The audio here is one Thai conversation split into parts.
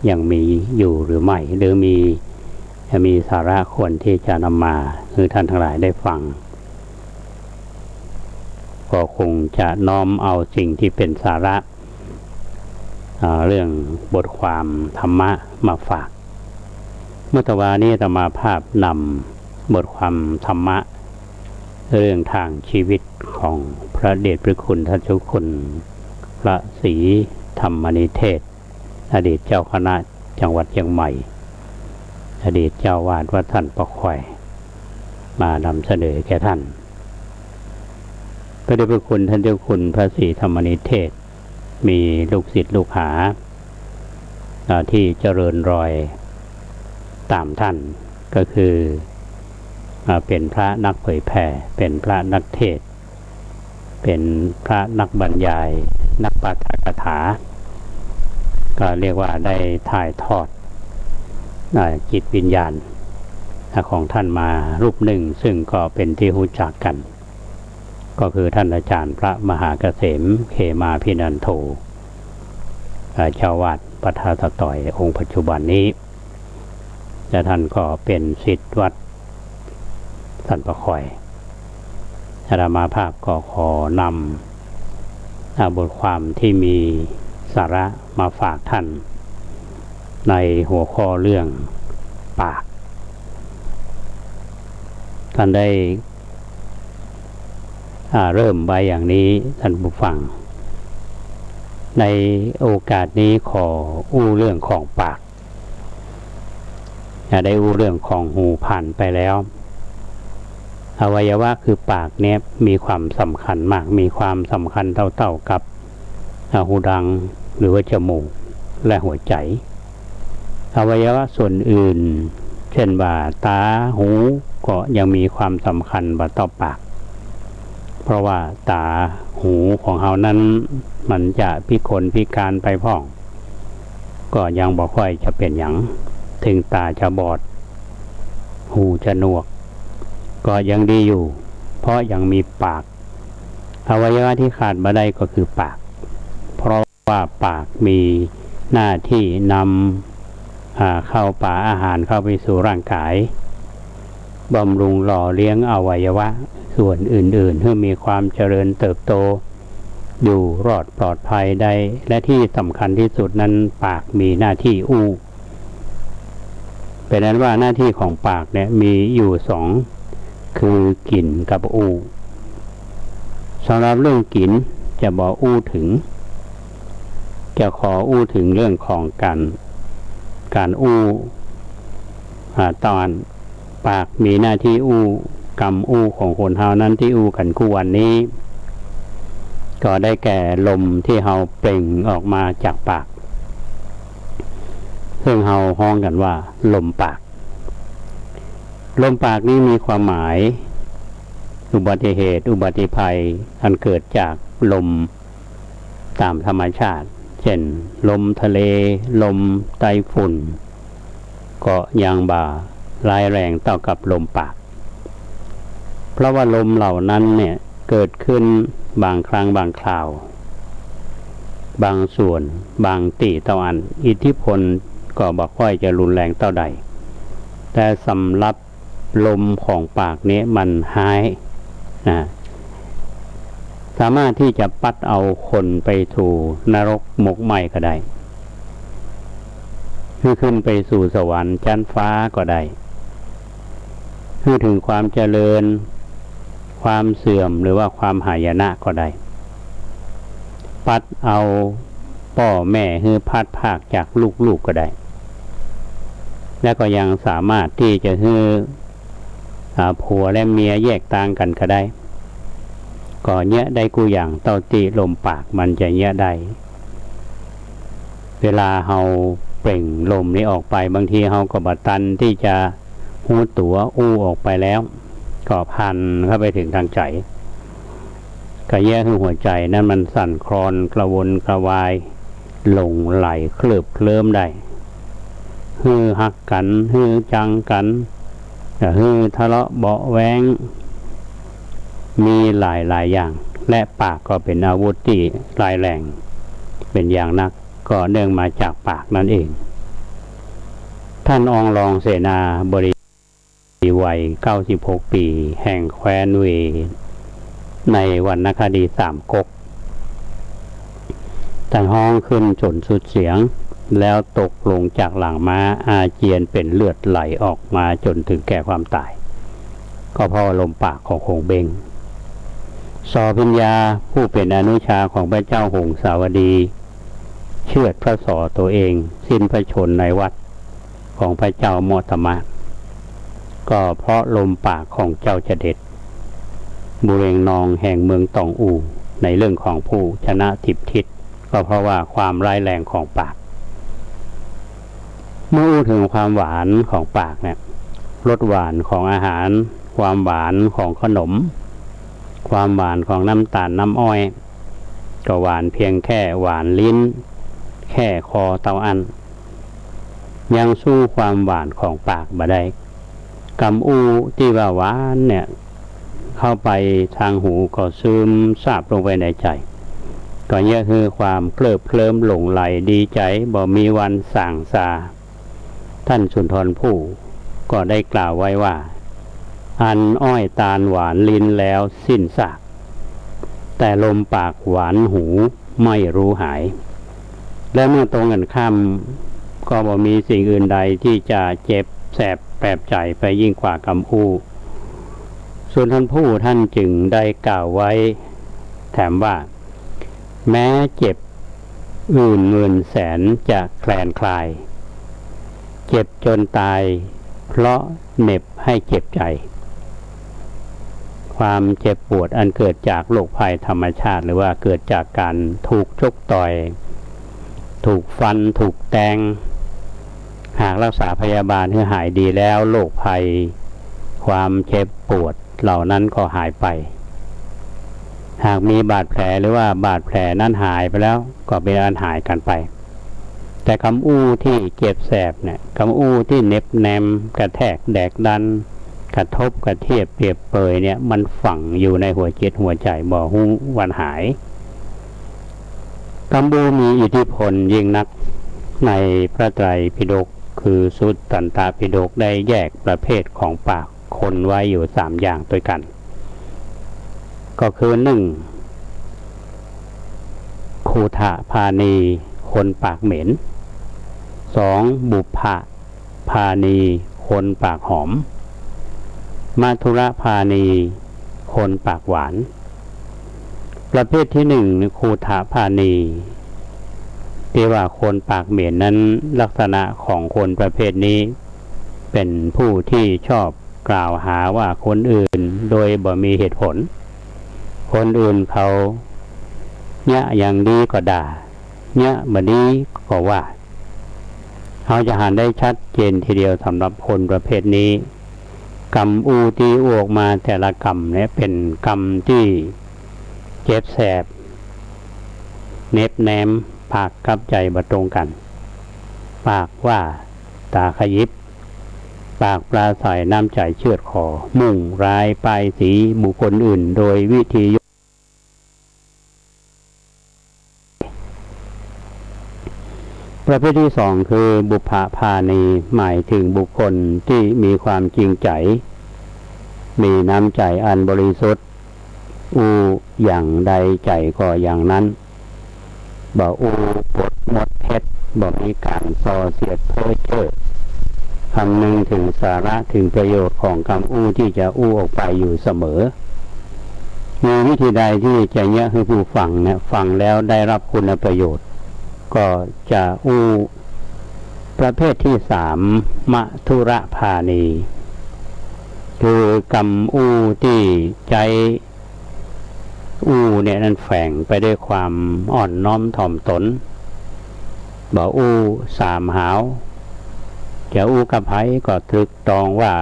ยังมีอยู่หรือไม่หรือมีสาระควรที่จะนำมาคือท่านทั้งหลายได้ฟังก็คงจะน้อมเอาสิ่งที่เป็นสาระเรื่องบทความธรรมะมาฝากเมื่อตะวานี้อาตมาภาพนำบทความธรรมะเรื่องทางชีวิตของพระเดชพระคุณท่านเจ้าคุณพระศรีธรรมนิเทศอดีตเจ้าคณะจังหวัดเชียงใหม่อดีตเจ้าวาดวัดท่านประแควมานำเสนอแก่ท่านพระเดชพระคุณท่านเจ้าคุณพระศรีธรรมนิเทศมีลูกศิษย์ลูกหาที่เจริญรอยตามท่านก็คือเป็นพระนักเผยแผ่เป็นพระนักเทศน์เป็นพระนักบรรยายนักปาฐกถาก็เรียกว่าได้ถ่ายทอดจิตวิญญาณของท่านมารูปหนึ่งซึ่งก็เป็นที่รู้จักกันก็คือท่านอาจารย์พระมหาเกษมเขมาพินันโทเจ้าวาดปัทสต่อยองค์ปัจจุบันนี้และท่านก็เป็นศิษย์วัดท่านประแควอาตมาภาพก็ขอนำบทความที่มีสาระมาฝากท่านในหัวข้อเรื่องปากท่านได้เริ่มไว้อย่างนี้ท่านผู้ฟังในโอกาสนี้ขออู้เรื่องของปากได้อู้เรื่องของหูผ่านไปแล้วอวัยวะคือปากเนี่ยมีความสำคัญมากมีความสำคัญเท่าๆกับหูดังหรือว่าจมูกและหัวใจอวัยวะส่วนอื่นเช่นว่าตาหูก็ยังมีความสำคัญต่อปากเพราะว่าตาหูของเรานั้นมันจะพิกลพิการไปพ้องก็ยังบ่ค่อยจะเป็นหยังถึงตาจะบอดหูจะหนวกก็ยังดีอยู่เพราะยังมีปากอวัยวะที่ขาดบ่ได้ก็คือปากเพราะว่าปากมีหน้าที่นำเข้าป่าอาหารเข้าไปสู่ร่างกายบำรุงหล่อเลี้ยงอวัยวะส่วนอื่นๆให้มีความเจริญเติบโตอยู่รอดปลอดภัยได้และที่สำคัญที่สุดนั้นปากมีหน้าที่อู้เป็นนั้นว่าหน้าที่ของปากเนี่ยมีอยู่สองคือกลิ่นกับอู้สำหรับเรื่องกลิ่นจะบอกอู้ถึงจะขออู้ถึงเรื่องของการอู้ตอนปากมีหน้าที่อู้กรรมอู้ของคนเฮานั้นที่อู้กันคู่วันนี้ก็ได้แก่ลมที่เฮาเปล่งออกมาจากปากซึ่งเฮาฮ้องกันว่าลมปากลมปากนี้มีความหมายอุบัติเหตุอุบัติภัยอันเกิดจากลมตามธรรมชาติเช่นลมทะเลลมไต้ฝุ่นก็ยังร้ายแรงเท่ากับลมปากเพราะว่าลมเหล่านั้นเนี่ยเกิดขึ้นบางครั้งบางคราวบางส่วนบางตีตะวันอิทธิพลก็บ่ค่อยจะรุนแรงเท่าใดแต่สำหรับลมของปากนี้มันหายสามารถที่จะปัดเอาคนไปสู่นรกหมกไหม้ก็ได้คือขึ้นไปสู่สวรรค์ชั้นฟ้าก็ได้คือถึงความเจริญความเสื่อมหรือว่าความหายนะก็ได้ปัดเอาพ่อแม่ให้พัดภาคจากลูกๆก็ได้และก็ยังสามารถที่จะให้ผัวและเมียแยกต่างกันก็ได้ก็เนี้ยได้กูอย่างเต้าตีลมปากมันจะเนี้ยได้เวลาเฮาเปล่งลมนี้ออกไปบางทีเฮาก็บัดตันที่จะหูตัวอู้ออกไปแล้วก็พันเข้าไปถึงทางใจก็แยกคือหัวใจนั้นมันสั่นคลอนกระวนกระวายหลงไหลเคลือบเคลิ้มได้ฮือหักกันฮือจังกันฮือทะเลาะเบาะแว้งมีหลายอย่างและปากก็เป็นอาวุธที่ร้ายแรงเป็นอย่างนักก็เนื่องมาจากปากนั่นเอง ท่านองค์รองเสนาบดีวัย96 ปีแห่งแคว้นเวในวรรณคดีสามก๊กท่านห้องขึ้นจนสุดเสียงแล้วตกลงจากหลังม้าอาเจียนเป็นเลือดไหลออกมาจนถึงแก่ความตายก็เพราะลมปากของหงเบงสอพิญญาผู้เป็นอนุชาของพระเจ้าหงสาวดีเชือดพระสอตัวเองสิ้นพระชนในวัดของพระเจ้ามอตมะก็เพราะลมปากของเจ้าเจเด็ดบุเรงนองแห่งเมืองตองอูในเรื่องของผู้ชนะทิพทิศก็เพราะว่าความร้ายแรงของปากเมื่ออู้ถึงความหวานของปากเนี่ยรสหวานของอาหารความหวานของขนมความหวานของน้ำตาลน้ำอ้อยก็หวานเพียงแค่หวานลิ้นแค่คอเตาอันยังสู้ความหวานของปากบ่ได้กำอู้ที่ว่าหวานเนี่ยเข้าไปทางหูก็ซึมซาบลงไปในใจก็เนี่ยคือความเพลิดเพลิมหลงไหลดีใจบ่มีวันส่างซาท่านสุนทรภู่ก็ได้กล่าวไว้ว่าอันอ้อยตาลหวานลิ้นแล้วสิ้นซากแต่ลมปากหวานหูไม่รู้หายและเมื่อตรงกันข้ามก็บ่มีสิ่งอื่นใดที่จะเจ็บแสบแปบใจไปยิ่งกว่ากำอู้ส่วนท่านผู้ท่านจึงได้กล่าวไว้แถมว่าแม้เจ็บอื่นหมื่นแสนจะแคลนคลายเจ็บจนตายเพราะเหน็บให้เจ็บใจความเจ็บปวดอันเกิดจากโรคภัยธรรมชาติหรือว่าเกิดจากการถูกชกต่อยถูกฟันถูกแทงหากรักษาพยาบาลให้หายดีแล้วโรคภัยความเจ็บปวดเหล่านั้นก็หายไปหากมีบาดแผลหรือว่าบาดแผลนั้นหายไปแล้วก็เป็นอันหายกันไปแต่คำอู้ที่เจ็บแสบเนี่ยคำอู้ที่เน็บแนมกระแทกแดกดันกระทบกระเทียบเปรียบเปยเนี่ยมันฝังอยู่ในหัวจิตหัวใจบ่ฮู้วันหายคำอู้มีอิทธิพลยิ่งนักในพระไตรปิฎกคือสุตตันตปิฎกได้แยกประเภทของปากคนไว้อยู่3อย่างด้วยกันก็คือ1คูทะพานีคนปากเหม็น2บุพพะพานีคนปากหอมมัทุรพานีคนปากหวานประเภทที่1คูทะพานีที่ว่าคนปากเหม็นนั้นลักษณะของคนประเภทนี้เป็นผู้ที่ชอบกล่าวหาว่าคนอื่นโดยบ่มีเหตุผลคนอื่นเขาเนี่ยอย่างดีก็ด่าเนี่ยบ่ดีก็ว่าเขาจะหันได้ชัดเจนทีเดียวสำหรับคนประเภทนี้กรรมอูที่ออกมาแต่ละกรรมเนี่ยเป็นกรรมที่เจ็บแสบเน็บแนมปากกับใจบ่ตรงกันปากว่าตาขยิบปากปลาใสน้ำใจเชือดคอมุ่งร้ายป้ายสีบุคคลอื่นโดยวิธีประเภทที่2คือบุพพพานีหมายถึงบุคคลที่มีความจริงใจมีน้ำใจอันบริสุทธิ์อูอย่างใดใจก็อย่างนั้นบ่อูปดมดเพชรบ่มีการส่อเสียดเพ้อเจ้อคำนึงถึงสาระถึงประโยชน์ของคำอู้ที่จะอู้ออกไปอยู่เสมอมีวิธีใดที่จะเนี้ยให้ผู้ฟังเนี่ยฟังแล้วได้รับคุณประโยชน์ก็จะอู้ประเภทที่3มัทุรพานีคือกรรมอู้ที่ใจอู้เนี่ยนั้นแฝงไปด้วยความอ่อนน้อมถ่อมตนบ่อู้สามหาวจะอู้กับไผก็ตรึกตรองว่า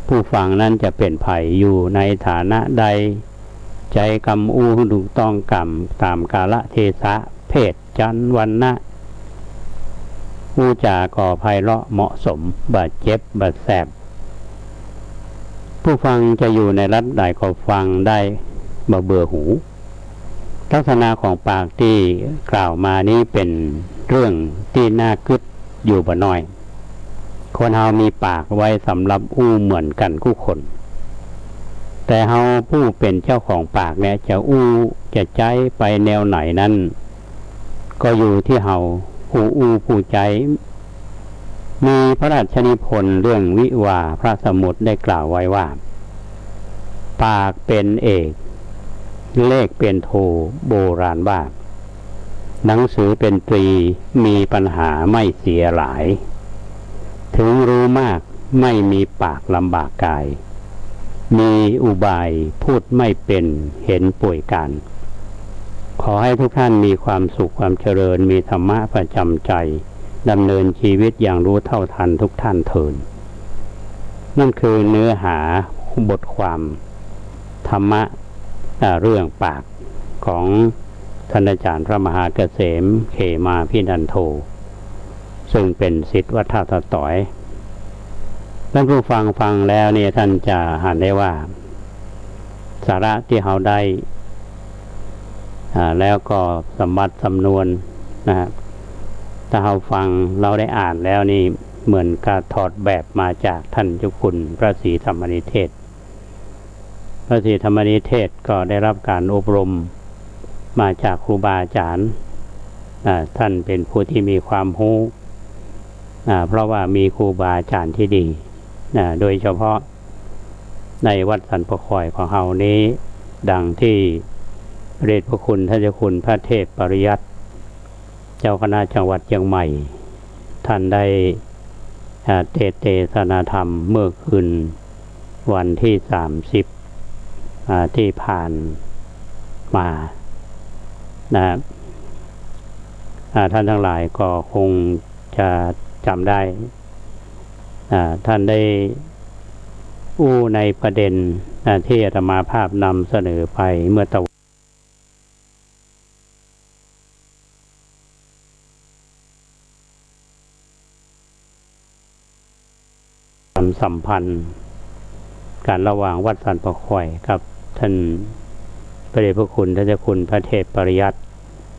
ผู้ฟังนั้นจะเป็นไผอยู่ในฐานะใดใจกรรมอู้ถูกต้องกรรมตามกาลเทศะเพศจันวรรณะอู้จาก่อไพเราะเหมาะสมบาดเจ็บบาดแสบผู้ฟังจะอยู่ในรัฐใดก็ฟังได้บ่เบื่อหูลักษณะของปากที่กล่าวมานี้เป็นเรื่องที่น่าคิดอยู่บ่น้อย คนเฮามีปากไว้สำหรับอู้เหมือนกันทุกคนแต่เฮาผู้เป็นเจ้าของปากเนี่ยจะอู้จะใจไปแนวไหนนั้นก็อยู่ที่เฮาผู้อู้ผู้ใจมีพระราชนิพนธ์เรื่องวิวาพระสมุทรได้กล่าวไว้ว่าปากเป็นเอกเลขเป็นโทโบราณว่าหนังสือเป็นตรีมีปัญหาไม่เสียหลายถึงรู้มากไม่มีปากลำบากกายมีอุบายพูดไม่เป็นเห็นป่วยกันขอให้ทุกท่านมีความสุขความเจริญมีธรรมะประจำใจดำเนินชีวิตอย่างรู้เท่าทันทุกท่านเถิดนั่นคือเนื้อหาบทความธรรมะเรื่องปากของท่านอาจารย์พระมหาเกษมเขมาพินันโทซึ่งเป็นศิษย์วัดท่าตะต่อยท่านผู้ฟังแล้วเนี่ยท่านจะเห็นได้ว่าสาระที่เราได้แล้วก็สมบัติสำนวนนะครับถ้าเราฟังเราได้อ่านแล้วนี่เหมือนการถอดแบบมาจากท่านเจ้าคุณพระศรีธรรมนิเทศพระศรีธรรมนิเทศก็ได้รับการอบรมมาจากครูบาอาจารย์ท่านเป็นผู้ที่มีความรู้เพราะว่ามีครูบาอาจารย์ที่ดีโดยเฉพาะในวัดสันปะคอยของเฮานี้ดังที่เดชพระคุณท่านเจ้าคุณพระเทพปริยัติเจ้าคณะจังหวัดเชียงใหม่ท่านได้เทศนาธรรมเมื่อคืนวันที่30ที่ผ่านมานะครับท่านทั้งหลายก็คงจะจำได้ท่านได้อู้ในประเด็นที่อาตมาภาพนำเสนอไปเมื่อสัมพันธ์การระหว่างวัดสันปะคอยกับท่านพระเดชพระคุณท่านเจ้าคุณพระเทพปริยัติ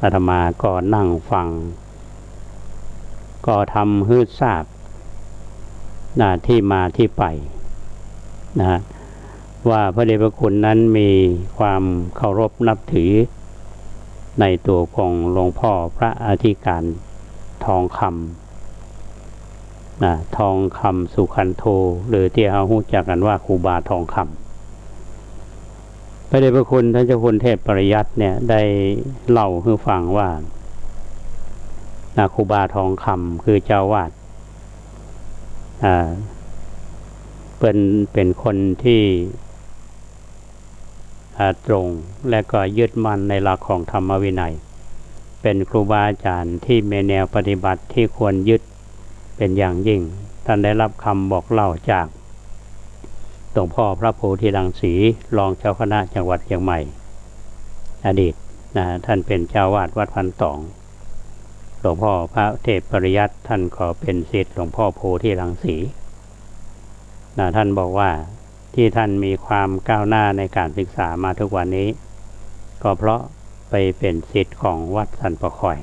อาตมาก็นั่งฟังก็ทำฮืดทราบที่มาที่ไปนะว่าพระเดชพระคุณนั้นมีความเคารพนับถือในตัวของหลวงพ่อพระอธิการทองคำทองคำสุขันโธหรือที่เรารู้จักกันว่าครูบาทองคำพระเดชพระคุณท่านเจ้าคุณเทพปริยัติเนี่ยได้เล่าให้ฟังว่าครูบาทองคำคือเจ้าวาดเป็นคนที่ตรงและก็ยึดมั่นในหลักของธรรมวินัยเป็นครูบาอาจารย์ที่มีแนวปฏิบัติที่ควรยึดเป็นอย่างยิ่งท่านได้รับคำบอกเล่าจากหลวงพ่อพระโพธิรังสีรองเจ้าคณะจังหวัดเชียงใหม่อดีตท่านเป็นเจ้าวาดวัดพันตองหลวงพ่อพระเทพปริยัติท่านก็เป็นศิษย์หลวงพ่อโพธิรังสีท่านบอกว่าที่ท่านมีความก้าวหน้าในการศึกษามาทุกวันนี้ก็เพราะไปเป็นศิษย์ของวัดสันปะคอย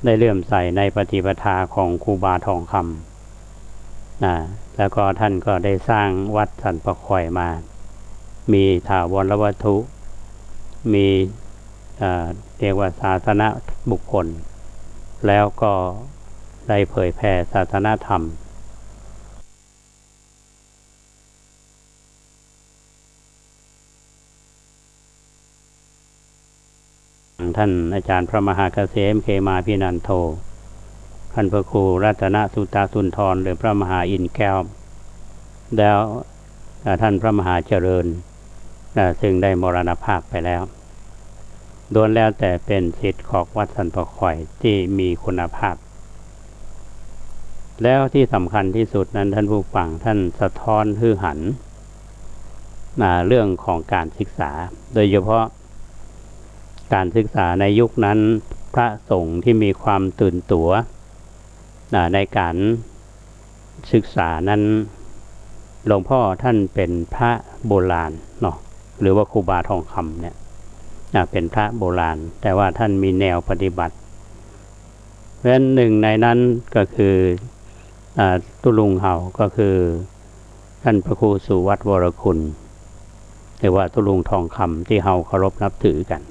ได้เลื่อมใสในปฏิปทาของครูบาทองคำแล้วก็ท่านก็ได้สร้างวัดสันปะคอยมามีถาวรวัตถุมีเรียกว่าศาสนบุคคลแล้วก็ได้เผยแผ่ศาสนธรรมท่านอาจารย์พระมหาเกษมเขมาพินันโทท่านพระครูรัตนสุตสุนทรหรือพระมหาอินแก้วแล้วท่านพระมหาเจริญซึ่งได้มรณภาพไปแล้วล้วนแล้วแต่เป็นศิษย์ของวัดสันปะคอยที่มีคุณภาพแล้วที่สำคัญที่สุดนั้นท่านผู้ฟังท่านสะท้อนฮือหันเรื่องของการศึกษาโดยเฉพาะการศึกษาในยุคนั้นพระสงฆ์ที่มีความตื่นตัวในการศึกษานั้นหลวงพ่อท่านเป็นพระโบราณเนาะหรือว่าครูบาทองคำเนี่ยเป็นพระโบราณแต่ว่าท่านมีแนวปฏิบัติเพราะฉะนั้นหนึ่งในนั้นก็คือ ตุลุงเฮาก็คือท่านพระครูสุวัตวรคุณหรือว่าตุลุงทองคำที่เฮาเคารพนับถือกัน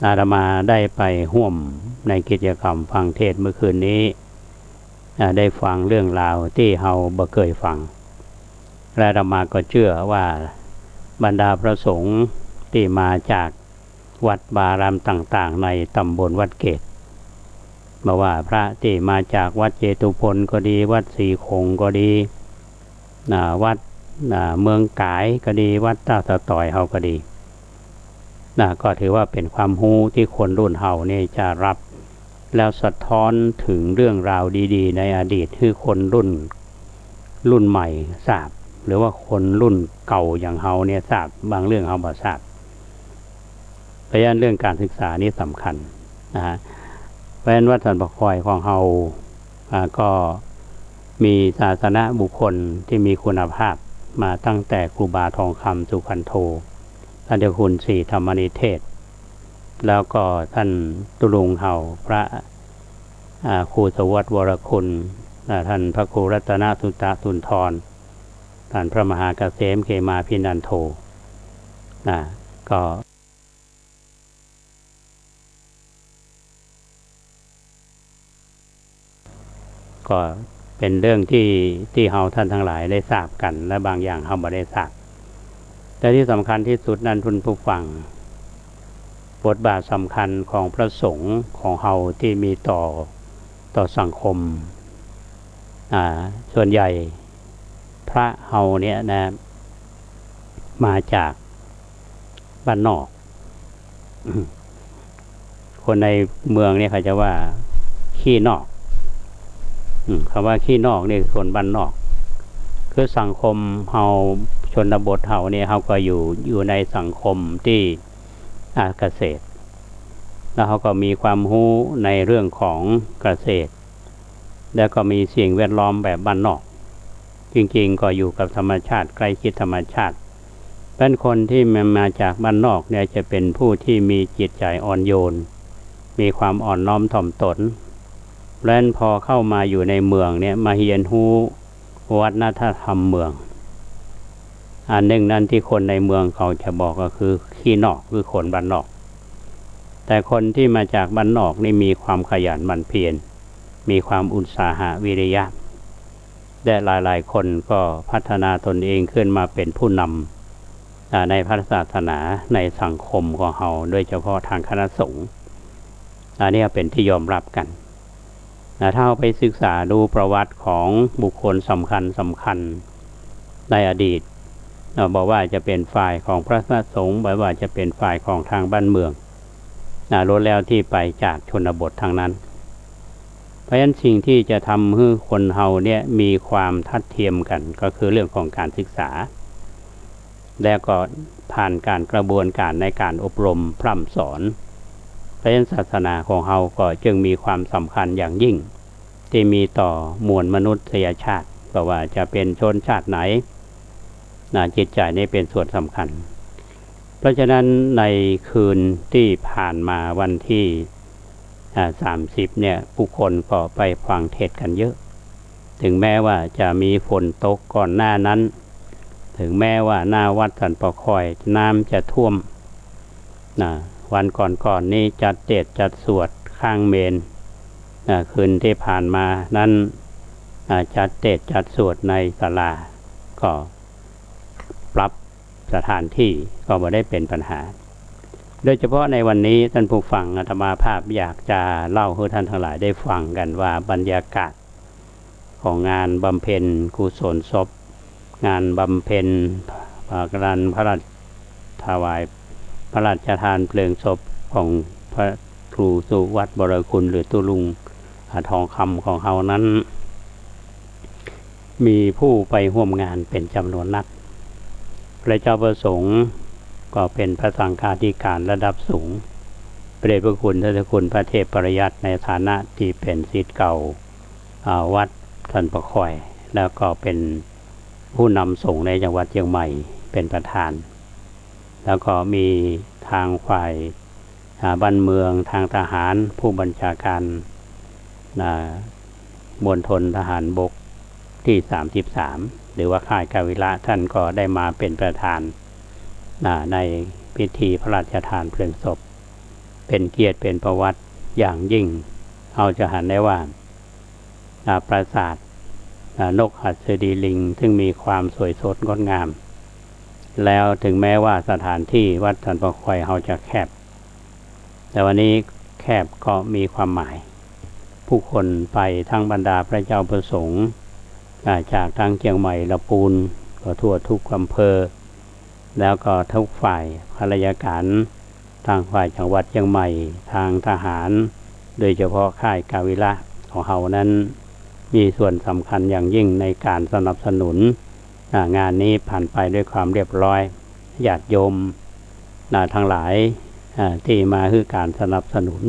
อาตมาได้ไปร่วมในกิจกรรมฟังเทศน์เมื่อคืนนี้ได้ฟังเรื่องราวที่เฮาบ่เคยฟังและอาตมาก็เชื่อว่าบรรดาพระสงฆ์ที่มาจากวัดบารามต่างๆในตำบลวัดเกตมาว่าพระที่มาจากวัดเจตุพนก็ดีวัดศรีคงก็ดีวัดเมืองกายก็ดีวัดตาตะต่อยเฮาก็ดีก็ถือว่าเป็นความรู้ที่คนรุ่นเฮาเนี่ยจะรับแล้วสะท้อนถึงเรื่องราวดีๆในอดีตคือคนรุ่นใหม่ทราบหรือว่าคนรุ่นเก่าอย่างเฮาเนี่ยทราบบางเรื่องเฮาบ่ทราบเพราะฉะนั้นเรื่องการศึกษานี่สำคัญนะฮะเพราะฉะนั้นวัดสันปะคอยของเฮาก็มีศาสนบุคคลที่มีคุณภาพมาตั้งแต่ครูบาทองคำสุขันโธท่านเจ้าคุณศรีธรรมนิเทศแล้วก็ท่านตุลุงเฮาพระครูสวัสดิ์วรคุณท่านพระครูรัตนสุตสุนทรท่านพระมหาเกษมเขมาพินันโทก็เป็นเรื่องที่เฮาท่านทั้งหลายได้ทราบกันและบางอย่างเฮาบ่ได้ทราบแต่ที่สำคัญที่สุดนั้นท่านผู้ฟังบทบาทสำคัญของพระสงฆ์ของเฮาที่มีต่อสังคมส่วนใหญ่พระเฮาเนี่ยนะมาจากบ้านนอกคนในเมืองเนี่ยเขาจะว่าขี้นอกคำว่าขี้นอกนี่คนบ้านนอกคือสังคมเฮาชนบทเฮาเนี่ยเฮาก็อยู่ในสังคมที่เกษตรแล้วเขาก็มีความรู้ในเรื่องของเกษตรแล้วก็มีสิ่งแวดล้อมแบบบ้านนอกจริงๆก็อยู่กับธรรมชาติใกล้ชิดธรรมชาติเป็นคนที่มาจากบ้านนอกเนี่ยจะเป็นผู้ที่มีจิตใจอ่อนโยนมีความอ่อนน้อมถ่อมตนและพอเข้ามาอยู่ในเมืองเนี่ยมาเรียนรู้วัฒนธรรมเมืองอันหนึ่งนั้นที่คนในเมืองเขาจะบอกก็คือขี้นอกคือคนบ้านนอกแต่คนที่มาจากบ้านนอกนี่มีความขยันหมั่นเพียรมีความอุตสาหะวิริยะและหลายๆคนก็พัฒนาตนเองขึ้นมาเป็นผู้นำในพระศาสนาในสังคมของเราโดยเฉพาะทางคณะสงฆ์อันนี้เป็นที่ยอมรับกันถ้าเราไปศึกษาดูประวัติของบุคคลสำคัญในอดีตบอกว่าจะเป็นฝ่ายของพระสงฆ์บอกว่าจะเป็นฝ่ายของทางบ้านเมืองล้วนแล้วที่ไปจากชนบททางนั้นเพราะฉะนั้นสิ่งที่จะทำให้คนเฮาเนี่ยมีความทัดเทียมกันก็คือเรื่องของการศึกษาแล้วก็ผ่านการกระบวนการในการอบรมพร่ำสอนเพราะฉะนั้นศาสนาของเฮาก็จึงมีความสำคัญอย่างยิ่งที่มีต่อมวลมนุษยชาติเพราะว่าจะเป็นชนชาติไหนจิตใจนี่เป็นส่วนสำคัญเพราะฉะนั้นในคืนที่ผ่านมาวันที่30เนี่ยผู้คนก็ไปฟังเทศน์กันเยอะถึงแม้ว่าจะมีฝนตกก่อนหน้านั้นถึงแม้ว่าหน้าวัดสันปะคอยน้ำจะท่วมวันก่อนนี้จัดเทศน์จัดสวดข้างเมนคืนที่ผ่านมานั้นจัดเทศน์จัดสวดในศาลาก็ปรับสถานที่ก็ไม่ได้เป็นปัญหาโดยเฉพาะในวันนี้ท่านผู้ฟังอาตมาภาพอยากจะเล่าให้ท่านทั้งหลายได้ฟังกันว่าบรรยากาศของงานบำเพ็ญกุศลศพงานบำเพ็ญการพระราชถวายพระราชทานเพลิงศพของพระครูสุวัตวรคุณหรือตุลุงทองคำของเฮานั้นมีผู้ไปร่วมงานเป็นจำนวนนักพระเจ้าประสงค์ก็เป็นพระสังฆาธิการระดับสูงพระเดชพระคุณท่านเจ้าคุณพระเทพปริยัติในฐานะที่เป็นศิษย์เก่าวัดสันปะคอยแล้วก็เป็นผู้นำสงฆ์ในจังหวัดเชียงใหม่เป็นประธานแล้วก็มีทางฝ่ายบ้านเมืองทางทหารผู้บัญชาการ มณฑลทหารบกที่33หรือว่าค่ายกาวิระท่านก็ได้มาเป็นประธานในพิธีพระราชทานเพลิงศพเป็นเกียรติเป็นประวัติอย่างยิ่งเอาจะหันได้ว่าปราสาทนกหัสดีลิงซึ่งมีความสวยสดงดงามแล้วถึงแม้ว่าสถานที่วัดสันปะคอยเราจะแคบแต่วันนี้แคบก็มีความหมายผู้คนไปทั้งบรรดาพระเจ้าประสงค์จากทั้งเชียงใหม่ละปูนก็ทั่วทุกอำเภอแล้วก็ทุกฝ่ายข้าราชการทางฝ่ายจังหวัดเชียงใหม่ทางทหารโดยเฉพาะค่ายกาวิระของเรานั้นมีส่วนสำคัญอย่างยิ่งในการสนับสนุนงานนี้ผ่านไปด้วยความเรียบร้อยญาติโยมทั้งหลายที่มาคือการสนับสนุน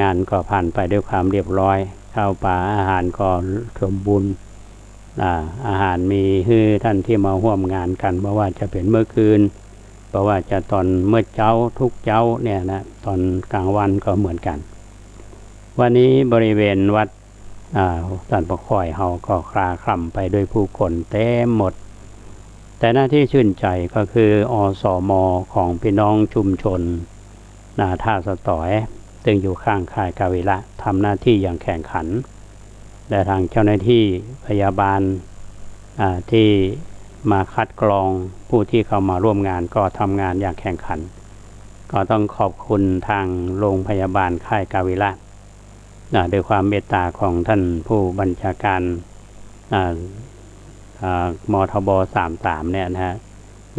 งานก็ผ่านไปด้วยความเรียบร้อยข้าวปลาอาหารก็สมบูรณ์อาหารมีคือท่านที่มาร่วมงานกันเพราะว่าจะเป็นเมื่อคืนเพราะว่าจะตอนเมื่อเช้าทุกเช้าเนี่ยนะตอนกลางวันก็เหมือนกันวันนี้บริเวณวัดสันปะคอยเฮาก็คลาคล่ำไปด้วยผู้คนเต็มหมดแต่หน้าที่ชื่นใจก็คืออสม.ของพี่น้องชุมชนท่าสะตอยซึ่งอยู่ข้างค่ายกาวิระทำหน้าที่อย่างแข่งขันและทางเจ้าหน้าที่พยาบาลที่มาคัดกรองผู้ที่เข้ามาร่วมงานก็ทำงานอย่างแข่งขันก็ต้องขอบคุณทางโรงพยาบาลค่ายกาวิระด้วยความเมตตาของท่านผู้บัญชาการมทบ33เนี่ยนะฮะ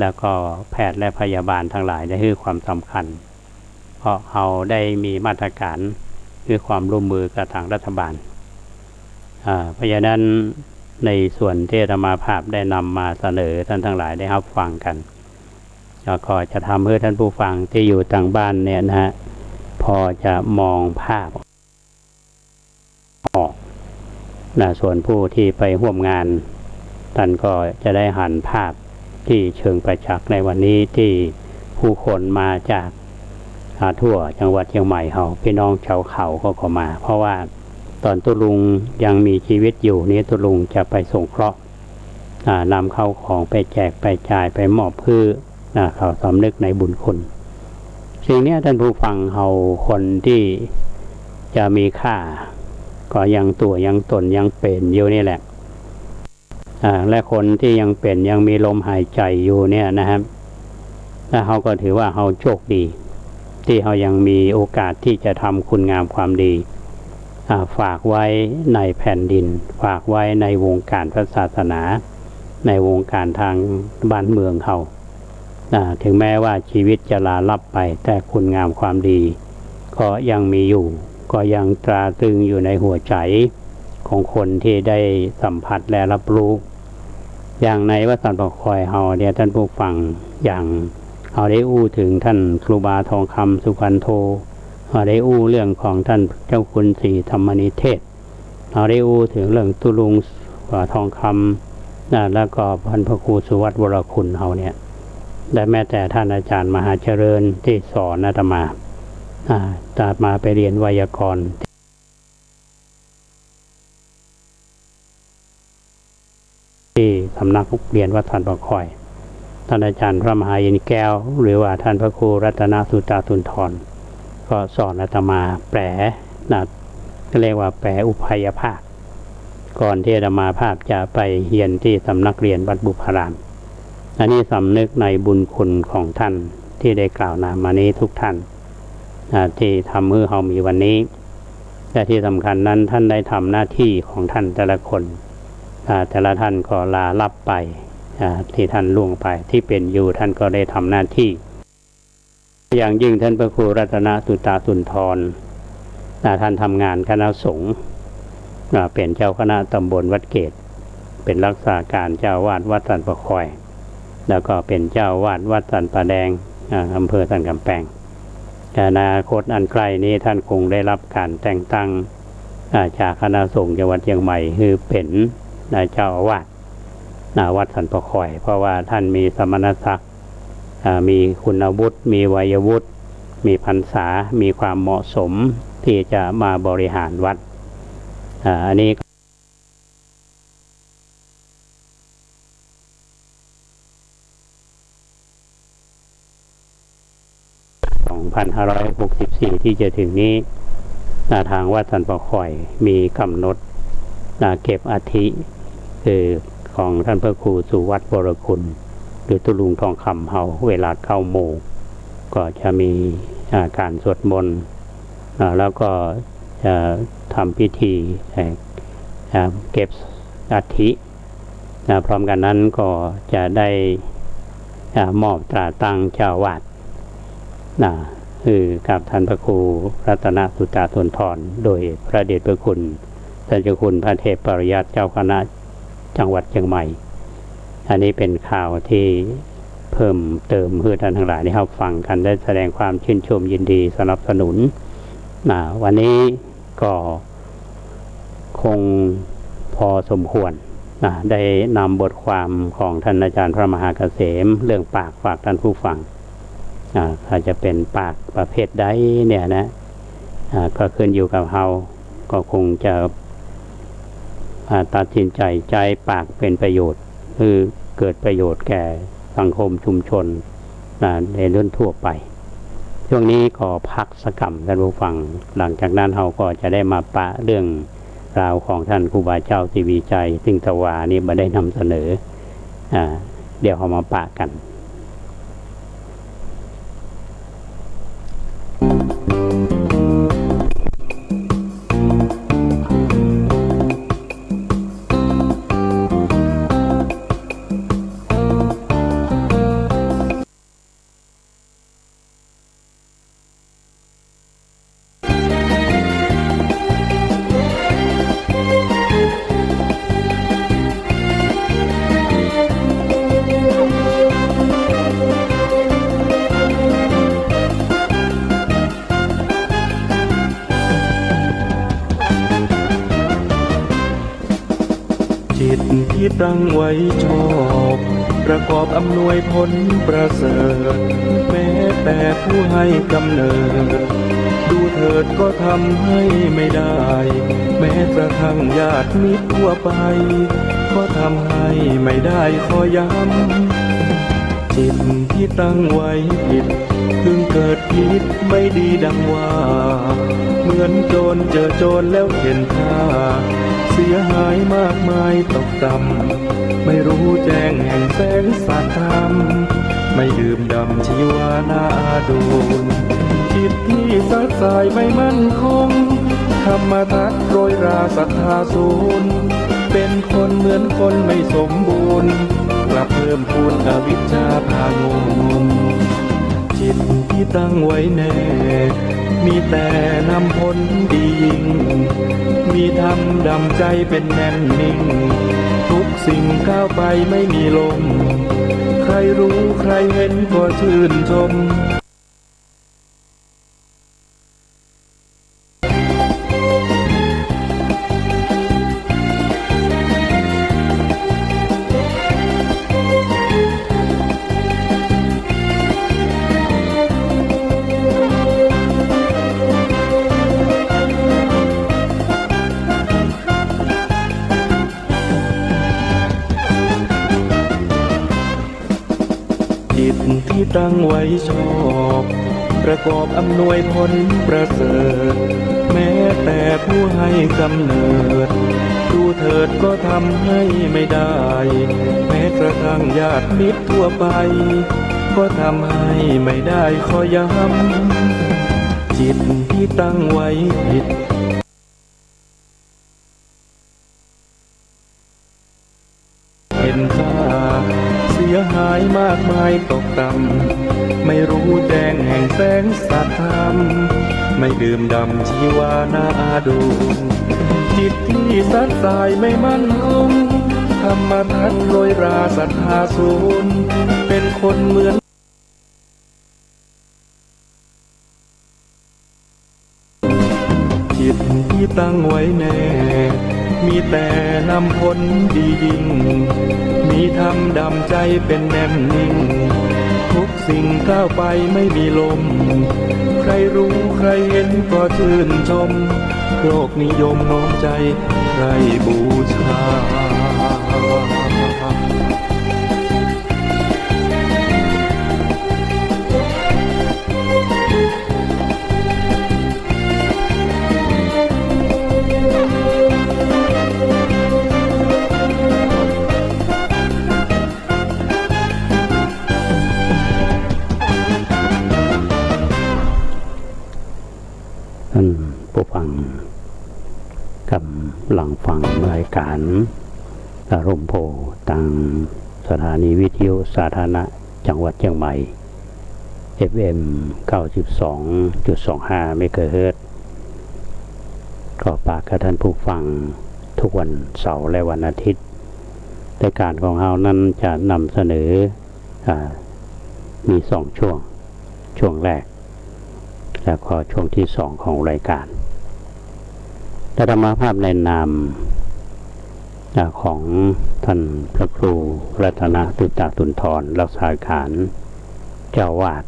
แล้วก็แพทย์และพยาบาลทั้งหลายได้ให้ความสำคัญเพราะเขาได้มีมาตรการคือความร่วมมือกับทางรัฐบาลเพราะฉะนั้นในส่วนที่อาตมาภาพได้นำมาเสนอท่านทั้งหลายได้รับฟังกันแล้วก็จะทำให้ท่านผู้ฟังที่อยู่ทางบ้านเนี่ยนะฮะพอจะมองภาพออกส่วนผู้ที่ไปร่วมงานท่านก็จะได้หันภาพที่เชิงประจักษ์ในวันนี้ที่ผู้คนมาจากทั่วจังหวัดเชียงใหม่เขาพี่น้องชาวเขาก็มาเพราะว่าตอนตุลุงยังมีชีวิตอยู่นี้ตุลุงจะไปสงเคราะห์นำเข้าของไปแจกไปจ่ายไปมอบเพื่อเขาสำนึกในบุญคุณสิ่งนี้ท่านผู้ฟังเขาคนที่จะมีค่าก็ยังตัวยังตนยังเป็นอยู่นี่แหละและคนที่ยังเป็นยังมีลมหายใจอยู่เนี่ยนะครับและเขาก็ถือว่าเขาโชคดีที่เขายังมีโอกาสที่จะทำคุณงามความดีฝากไว้ในแผ่นดินฝากไว้ในวงการพระศาสนาในวงการทางบ้านเมืองเขาถึงแม้ว่าชีวิตจะลาลับไปแต่คุณงามความดีก็ยังมีอยู่ก็ยังตราตรึงอยู่ในหัวใจของคนที่ได้สัมผัสและรับรู้อย่างในวัดสันปะคอยเฮาเนี่ยท่านผู้ฟังอย่างเราได้อู้ถึงท่านครูบาทองคำสุพรรณโธเราได้อู้เรื่องของท่านเจ้าคุณศรีธรรมนิเทศเราได้อู้ถึงเรื่องตุลุงทองคำแล้วก็พันพระครูสุวัตวรคุณเฮาเนี่ยและแม้แต่ท่านอาจารย์มหาเจริญที่สอนอาตมาไปเรียนไวยากรณ์ที่สำนักเรียนวัดสันปะคอยท่านอาจารย์พระมหาเย็นแก้วหรือว่าท่านพระครูรัตนสุตาสุนทรก็สอนอาตมาแปลก็เรียกว่าแปลอุพยภาคก่อนที่อาตมาภาพจะไปเรียนที่สำนักเรียนวัดบุพารามอันนี้สำนึกในบุญคุณของท่านที่ได้กล่าวนามมานี้ทุกท่านที่ทำให้เรามีวันนี้และที่สำคัญนั้นท่านได้ทำหน้าที่ของท่านแต่ละคนแต่ละท่านก็ลาลับไปที่ท่านล่วงไปที่เป็นอยู่ท่านก็ได้ทำหน้าที่อย่างยิ่งท่านพระครูรัตนสุตาสุนทรท่านทำงานคณะสงฆ์เป็นเจ้าคณะตำบลวัดเกตเป็นรักษาการเจ้าวาดวัดสันปะคอยแล้วก็เป็นเจ้าวาดวัดสันปะแดงอำเภอสันกำแพงอนาคตอันใกล้นี้ท่านคงได้รับการแต่งตั้งจากคณะสงฆ์จังหวัดเชียงใหม่คือเป็นเจ้าอาวาสวัดสันปะคอยเพราะว่าท่านมีสมณศักดิ์มีคุณวุฒิมีวัยวุฒิมีพรรษามีความเหมาะสมที่จะมาบริหารวัด อันนี้2564ที่จะถึงนี้ทางวัดสันปะข่อยมีกำหนดเก็บอัฐิคือของท่านพระครูสุวัตวรคุณหรือตุลุงทองคำเฮาเวลา9 โมงก็จะมีการสวดมนต์แล้วก็จะทำพิธีเก็บอัฐิพร้อมกันนั้นก็จะได้มอบตราตั้งเจ้าวาดคือกับท่านพระครูรัตนสุตตาธนทรโดยพระเดชพระคุณท่านเจ้าคุณพระเทพปริยัติเจ้าคณะจังหวัดเชียงใหม่อันนี้เป็นข่าวที่เพิ่มเติมเพื่อท่านทั้งหลายได้รับฟังกันได้แสดงความชื่นชมยินดีสนับสนุนวันนี้ก็คงพอสมควรได้นำบทความของท่านอาจารย์พระมหาเกษมเรื่องปากฝากท่านผู้ฟังถ้าจะเป็นปากประเภทใดเนี่ยนะก็ขึ้นอยู่กับเราก็คงจะตัดสินใจใจปากเป็นประโยชน์คือเกิดประโยชน์แก่สังคมชุมชนในเรื่องทั่วไปช่วงนี้ขอพักสักคำท่านผู้ฟังหลังจากนั้นเราก็จะได้มาปะเรื่องราวของท่านครูบาเจ้าทีวีใจซึ่งตะวานี้มาได้นำเสนอเดี๋ยวเรามาปะกันที่ตั้งไว้ชอบประกอบอำนวยผลประเสริฐแม้แต่ผู้ให้กำเนิดดูเถิดก็ทำให้ไม่ได้แม้กระทั่งญาติมิตรทั่วไปก็ทำให้ไม่ได้ขอย้ำจิตที่ตั้งไว้ผิดเพิ่งเกิดผิดไม่ดีดังว่าเหมือนโจรเจอโจรแล้วเห็นท่าเสียหายมากมายตกต่ำไม่รู้แจ้งแห่งแสงสัจธรรมไม่ดื่มดำชีวานาดูลจิตที่สัดสายไม่มั่นคงธรรมทัศน์โรยราศรัทธาสูญเป็นคนเหมือนคนไม่สมบูรณ์กลับเพิ่มพูนอวิชชาพางงจิตที่ตั้งไว้แน่มีแต่นำผลดียิ่งมีธรรมดำใจเป็นแน่นนิ่งทุกสิ่งก้าวไปไม่มีลมใครรู้ใครเห็นก็ชื่นชมจิตที่ตั้งไว้ชอบประกอบอำนวยผลประเสริฐแม้แต่ผู้ให้กำเนิดดูเถิดก็ทำให้ไม่ได้แม้กระทั่งญาติมิตรทั่วไปก็ทำให้ไม่ได้ขอย้ำจิตที่ตั้งไว้ผิดเห็นค่าเสียหายมากมายตกต่ำไม่รู้แจ้งแห่งแสงสัจธรรมไม่ดื่มดำชีวานาดูลจิตที่สัดสายไม่มั่นคงธรรมทัศน์โรยราศรัทธาสูญเป็นคนเหมือนจิตที่ตั้งไว้แน่มีแต่นำผลดียิ่งมีธรรมดำใจเป็นแน่นนิ่งทุกสิ่งก้าวไปไม่มีลมใครรู้ใครเห็นก็ชื่นชมใค โลกนิยมน้อมใจใครบูชาท่านผู้ฟังกำลังฟังรายการอารมณ์โพต่างสถานีวิทยุสาธารณะจังหวัดเชียงใหม่ FM 92.25 เมกะเฮิรตซ์ก็ฝากกับท่านผู้ฟังทุกวันเสาร์และวันอาทิตย์รายการของเรานั้นจะนำเสนอมี2ช่วงแรกแล้วก็ช่วงที่2ของรายการธรรมภาพในนามของท่านพระครูรัตนตุตตุนทรรักษาการเจ้าวาด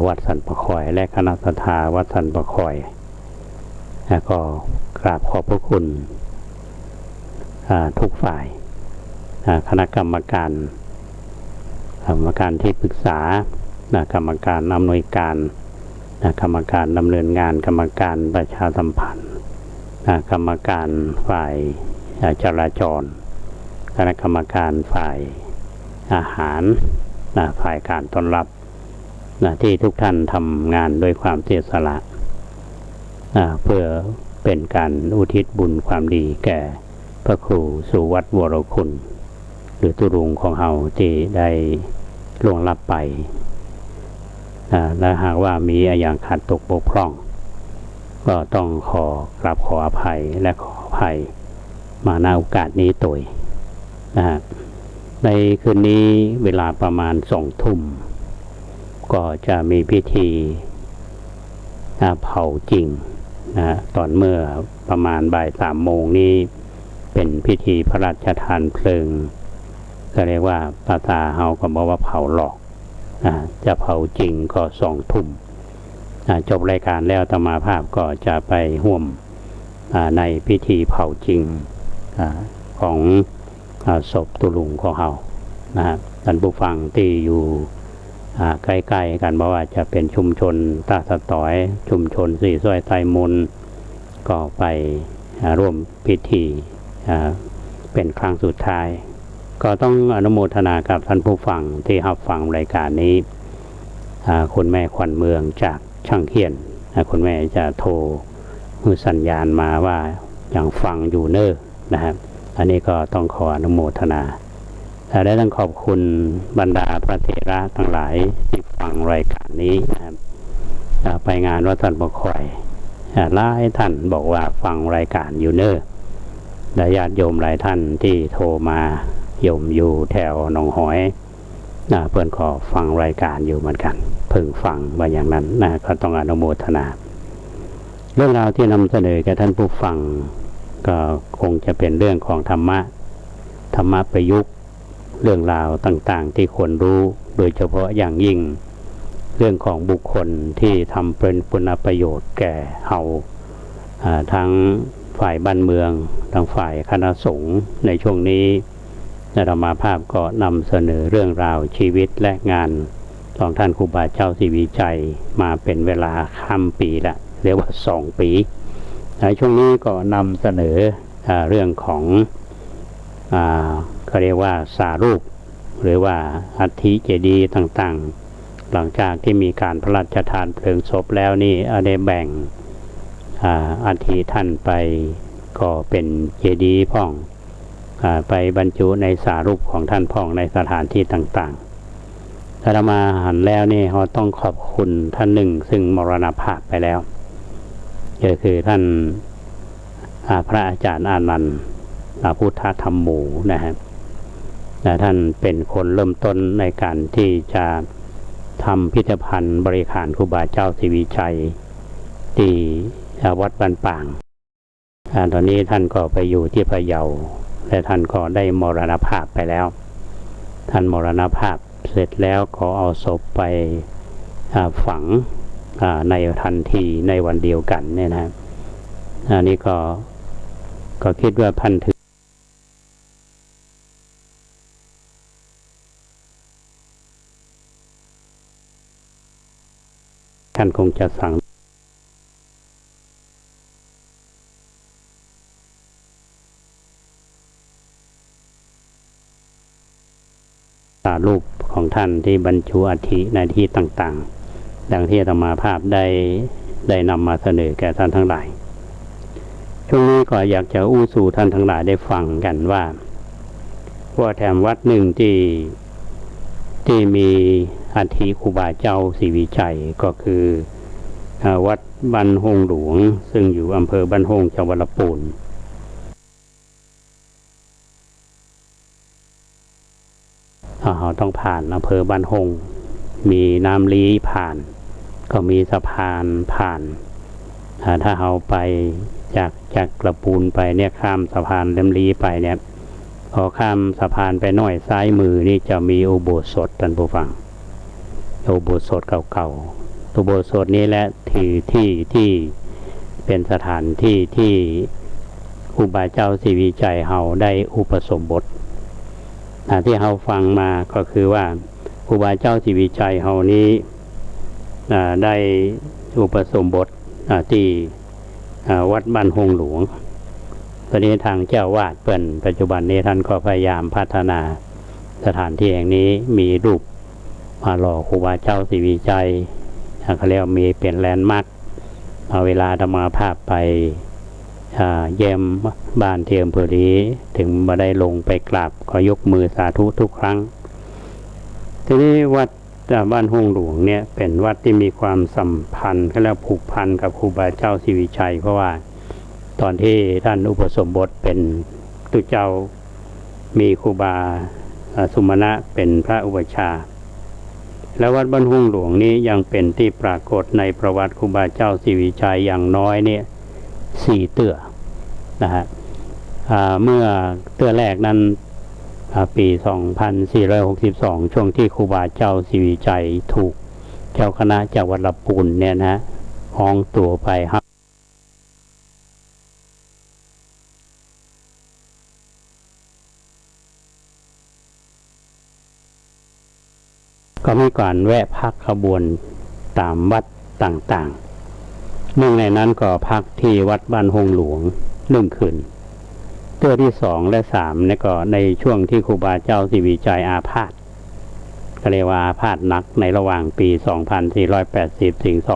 วัดสันปะคอยและคณะสัตยาวัดสันปะคอยแล้วก็กราบขอบพระคุณทุกฝ่ายคณะกรรมการที่ปรึกษากรรมการอำนวยการกรรมการดำเนินงานกรรมการประชาสัมพันธ์กรรมการฝ่ายจราจรคณะกรรมการฝ่ายอาหารฝ่ายการต้อนรับที่ทุกท่านทำงานด้วยความเสียสละเพื่อเป็นการอุทิศบุญความดีแก่พระครูสุวัตวรคุณหรือตุรุงของเฮาที่ได้ล่วงลับไปและหากว่ามีอย่างขาดตกบกพร่องก็ต้องขออภัยและขออภัยมาณโอกาสนี้โดยในคืนนี้เวลาประมาณ20:00 น.ก็จะมีพิธีเผาจริงตอนเมื่อประมาณบ่าย 3 โมงนี้เป็นพิธีพระราชทานเพลิงก็เรียกว่าภาษาเฮาก็บอกว่าเผาหลอกจะเผาจริงก็20:00 น.จบรายการแล้วอาตมาภาพก็จะไปร่วมในพิธีเผาจริงของศพตุลุงของเฮาท่านผู้ฟังที่อยู่ใกล้ๆกันบอกว่าจะเป็นชุมชนตาสะตอยชุมชนสี่ซ้อยไตรมนก็ไปร่วมพิธีเป็นครั้งสุดท้ายก็ต้องอนุโมทนากับท่านผู้ฟังที่รับฟังรายการนี้คุณแม่ขวัญเมืองจากช่างเขียนคุณแม่จะโทรมือสัญญาณมาว่ายังฟังอยู่เนอนะครับอันนี้ก็ต้องขออนุโมทนาและต้องขอบคุณบรรดาพระเถระทั้งหลายที่ฟังรายการนี้นะครับไปงานวัดสันปะคอยหลายท่านบอกว่าฟังรายการอยู่เนอและญาติโยมหลายท่านที่โทรมาโยมอยู่แถวหนองหอยเพื่อนขอฟังรายการอยู่เหมือนกันเพิ่งฟังว่าอย่างนั้นก็ต้องอนุโมทนาเรื่องราวที่นำเสนอแก่ท่านผู้ฟังก็คงจะเป็นเรื่องของธรรมะประยุกต์เรื่องราวต่างๆที่ควรรู้โดยเฉพาะอย่างยิ่งเรื่องของบุคคลที่ทำเป็นคุณประโยชน์แก่เฮาทั้งฝ่ายบ้านเมืองทั้งฝ่ายคณะสงฆ์ในช่วงนี้ธรรมาภาพก็นำเสนอเรื่องราวชีวิตและงานของท่านครูบาเจ้าศรีวิชัยมาเป็นเวลาค่ำปีละเรียกว่า2 ปีในช่วงนี้ก็นำเสนอเรื่องของเขาเรียกว่าสารูปหรือว่าอัฐิเจดีย์ต่างๆหลังจากที่มีการพระราชทานเพลิงศพแล้วนี่ได้แบ่งอัฐิท่านไปก็เป็นเจดีย์พ่องไปบรรจุในสารูปของท่านพ่องในสถานที่ต่างๆถ้ามาหันแล้วนี่เราต้องขอบคุณท่านหนึ่งซึ่งมรณภาพไปแล้วก็คือท่านพระอาจารย์อานันต์พุทธธรรมหมู่นะครับท่านเป็นคนเริ่มต้นในการที่จะทำพิพิธภัณฑ์บริขารครูบาเจ้าศรีวิชัยที่วัดบ้านป่างตอนนี้ท่านก็ไปอยู่ที่พะเยาและท่านก็ได้มรณภาพไปแล้วท่านมรณภาพเสร็จแล้วก็เอาศพไปฝังในทันทีในวันเดียวกันเนี่ยนะ อันนี้ก็คิดว่าพันถึงท่านคงจะสั่งรูปของท่านที่บรรจุอัฐิในที่ต่างๆดังที่อาตมาภาพได้นำมาเสนอแก่ท่านทั้งหลายช่วงนี้ก็อยากจะอู้สู่ท่านทั้งหลายได้ฟังกันว่าแถมวัดหนึ่งที่มีอัฐิครูบาเจ้าศรีวิชัยก็คือวัดบ้านหงหลวงซึ่งอยู่อำเภอบ้านหงจังหวัดลำพูนเราต้องผ่านอำเภอบ้านหงมีน้ำลี้ผ่านก็มีสะพานผ่านถ้าเราไปจากกระปูนไปเนี่ยข้ามสะพานน้ำลี้ไปเนี่ยพอข้ามสะพานไปหน่อยซ้ายมือนี่จะมีอุโบสถท่านผู้ฟังอุโบสถเก่าๆอุโบสถนี้แหละที่เป็นสถานที่ครูบาเจ้าศรีวิชัยเฮาได้อุปสมบทที่เฮาฟังมาก็คือว่าครูบาเจ้าศรีวิชัยเฮานี้ได้อุปสมบทที่วัดบ้านหงหลวงตอนนี้ทางเจ้าวาดเปิ้นปัจจุบันนี้ท่านก็พยายามพัฒนาสถานที่แห่งนี้มีรูปมาหล่อครูบาเจ้าศรีวิชัยเขาเรียกมีเป็นแลนด์มาร์คเวลาธรรมาภาพไปเยี่ยมบ้านเทียมเพลีถึงมาได้ลงไปกราบก็ยกมือสาธุทุกครั้งทีนี้วัดบ้านหงหลวงเนี่ยเป็นวัดที่มีความสัมพันธ์ก็แล้วผูกพันกับครูบาเจ้าศรีวิชัยเพราะว่าตอนที่ท่านอุปสมบทเป็นตุเจ้ามีครูบาสุมาณะเป็นพระอุปัชฌาย์และวัดบ้านหงหลวงนี้ยังเป็นที่ปรากฏในประวัติครูบาเจ้าศรีวิชัยอย่างน้อยเนี่ย4เตื้อนะฮะเมื่อเตื้อแรกนั้นปี 2462 ช่วงที่ครูบาเจ้าศรีวิชัยถูกเจ้าคณะจังหวัดลำพูนเนี่ยนะห้องตัวไปก็มีการแวะพักขบวนตามวัดต่างๆหนึ่งในนั้นก็พักที่วัดบ้านหงหลวง1 คืนเตื้อที่2และ3เนี่ยก็ในช่วงที่ครูบาเจ้าศรีวิชัยอาพาธก็เรียกว่าอาพาธหนักในระหว่างปี 2480 ถึง 2400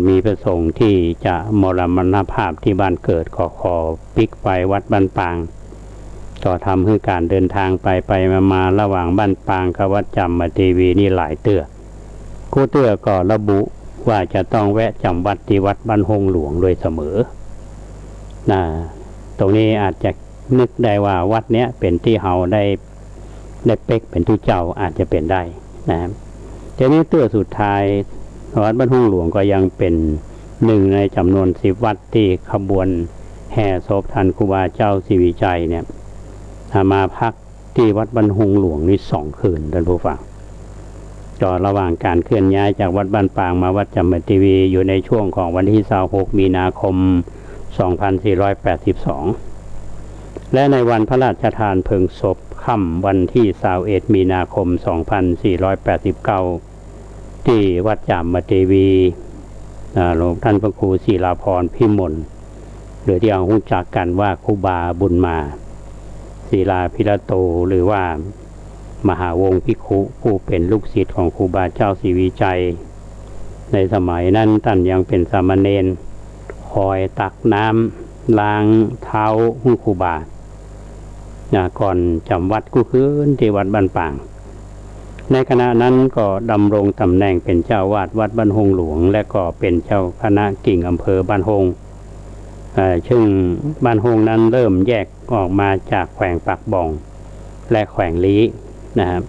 มีประสงค์ที่จะมรณภาพที่บ้านเกิดขอปิกไปวัดบ้านปางก็ทำให้การเดินทางไปมาระหว่างบ้านปางกับวัดจำมาทีวีนี่หลายเตื้อกู้เตื้อก็ระบุว่าจะต้องแวะจำวัดที่วัดบ้านหงหลวงโดยเสมอตรงนี้อาจจะนึกได้ว่าวัดเนี้ยเป็นที่เฮาได้เป็กเป็นที่เจ้าอาจจะเป็นได้นะครับทีนี้เตื้อสุดท้ายวัดบ้านหงหลวงก็ยังเป็น1ในจำนวน10วัดที่ขบวนแห่ศพท่านครูบาเจ้าศรีวิชัยเนี่ยมาพักที่วัดบ้านหงหลวงนี่2 คืนท่านผู้ฟังก็ระหว่างการเคลื่อนย้ายจากวัดบ้านปางมาวัดจำปาทีวีอยู่ในช่วงของวันที่26 มีนาคม 2482และในวันพระราชทานเพลิงศพค่ำวันที่21 มีนาคม 2489ที่วัดจำปาทีวีหลวงท่านพระครูศิลาภรณ์พิมลหรือที่เรารู้จักกันว่าครูบาบุญมาศิลาภิรโตหรือว่ามหาวงศ์ภิกขุผู้เป็นลูกศิษย์ของครูบาเจ้าศรีวิชัยในสมัยนั้นท่านยังเป็นสามเณรคอยตักน้ำล้างเท้าครูบาก่อนจำวัดกู้คืนที่วัดบ้านปางในขณะนั้นก็ดำรงตำแหน่งเป็นเจ้าวาดวัดบ้านหงหลวงและก็เป็นเจ้าคณะกิ่งอำเภอบ้านหงซึ่งบ้านหงนั้นเริ่มแยกออกมาจากแขวงปากบ่องและแขวงลี้นะครับ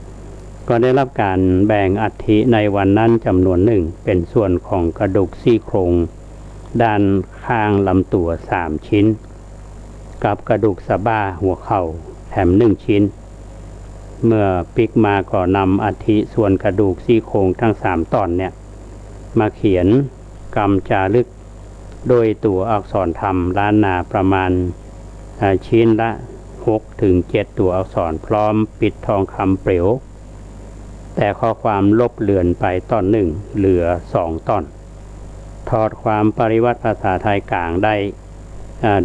ก็ได้รับการแบ่งอัฐิในวันนั้นจำนวน1เป็นส่วนของกระดูกซี่โครงด้านข้างลำตัว3 ชิ้นกับกระดูกสะบ้าหัวเข่าแถม1 ชิ้น เมื่อปิกมาก็นำอัฐิส่วนกระดูกซี่โครงทั้ง3 ตอนเนี่ยมาเขียนกรรมจารึกโดยตัวอักษรธรรมล้านนาประมาณชิ้นละ6 ถึง 7 ตัวอักษรพร้อมปิดทองคำเปลวแต่ข้อความลบเลือนไปตอน1เหลือ2 ตอนถอดความปริวัติภาษาไทยกลางได้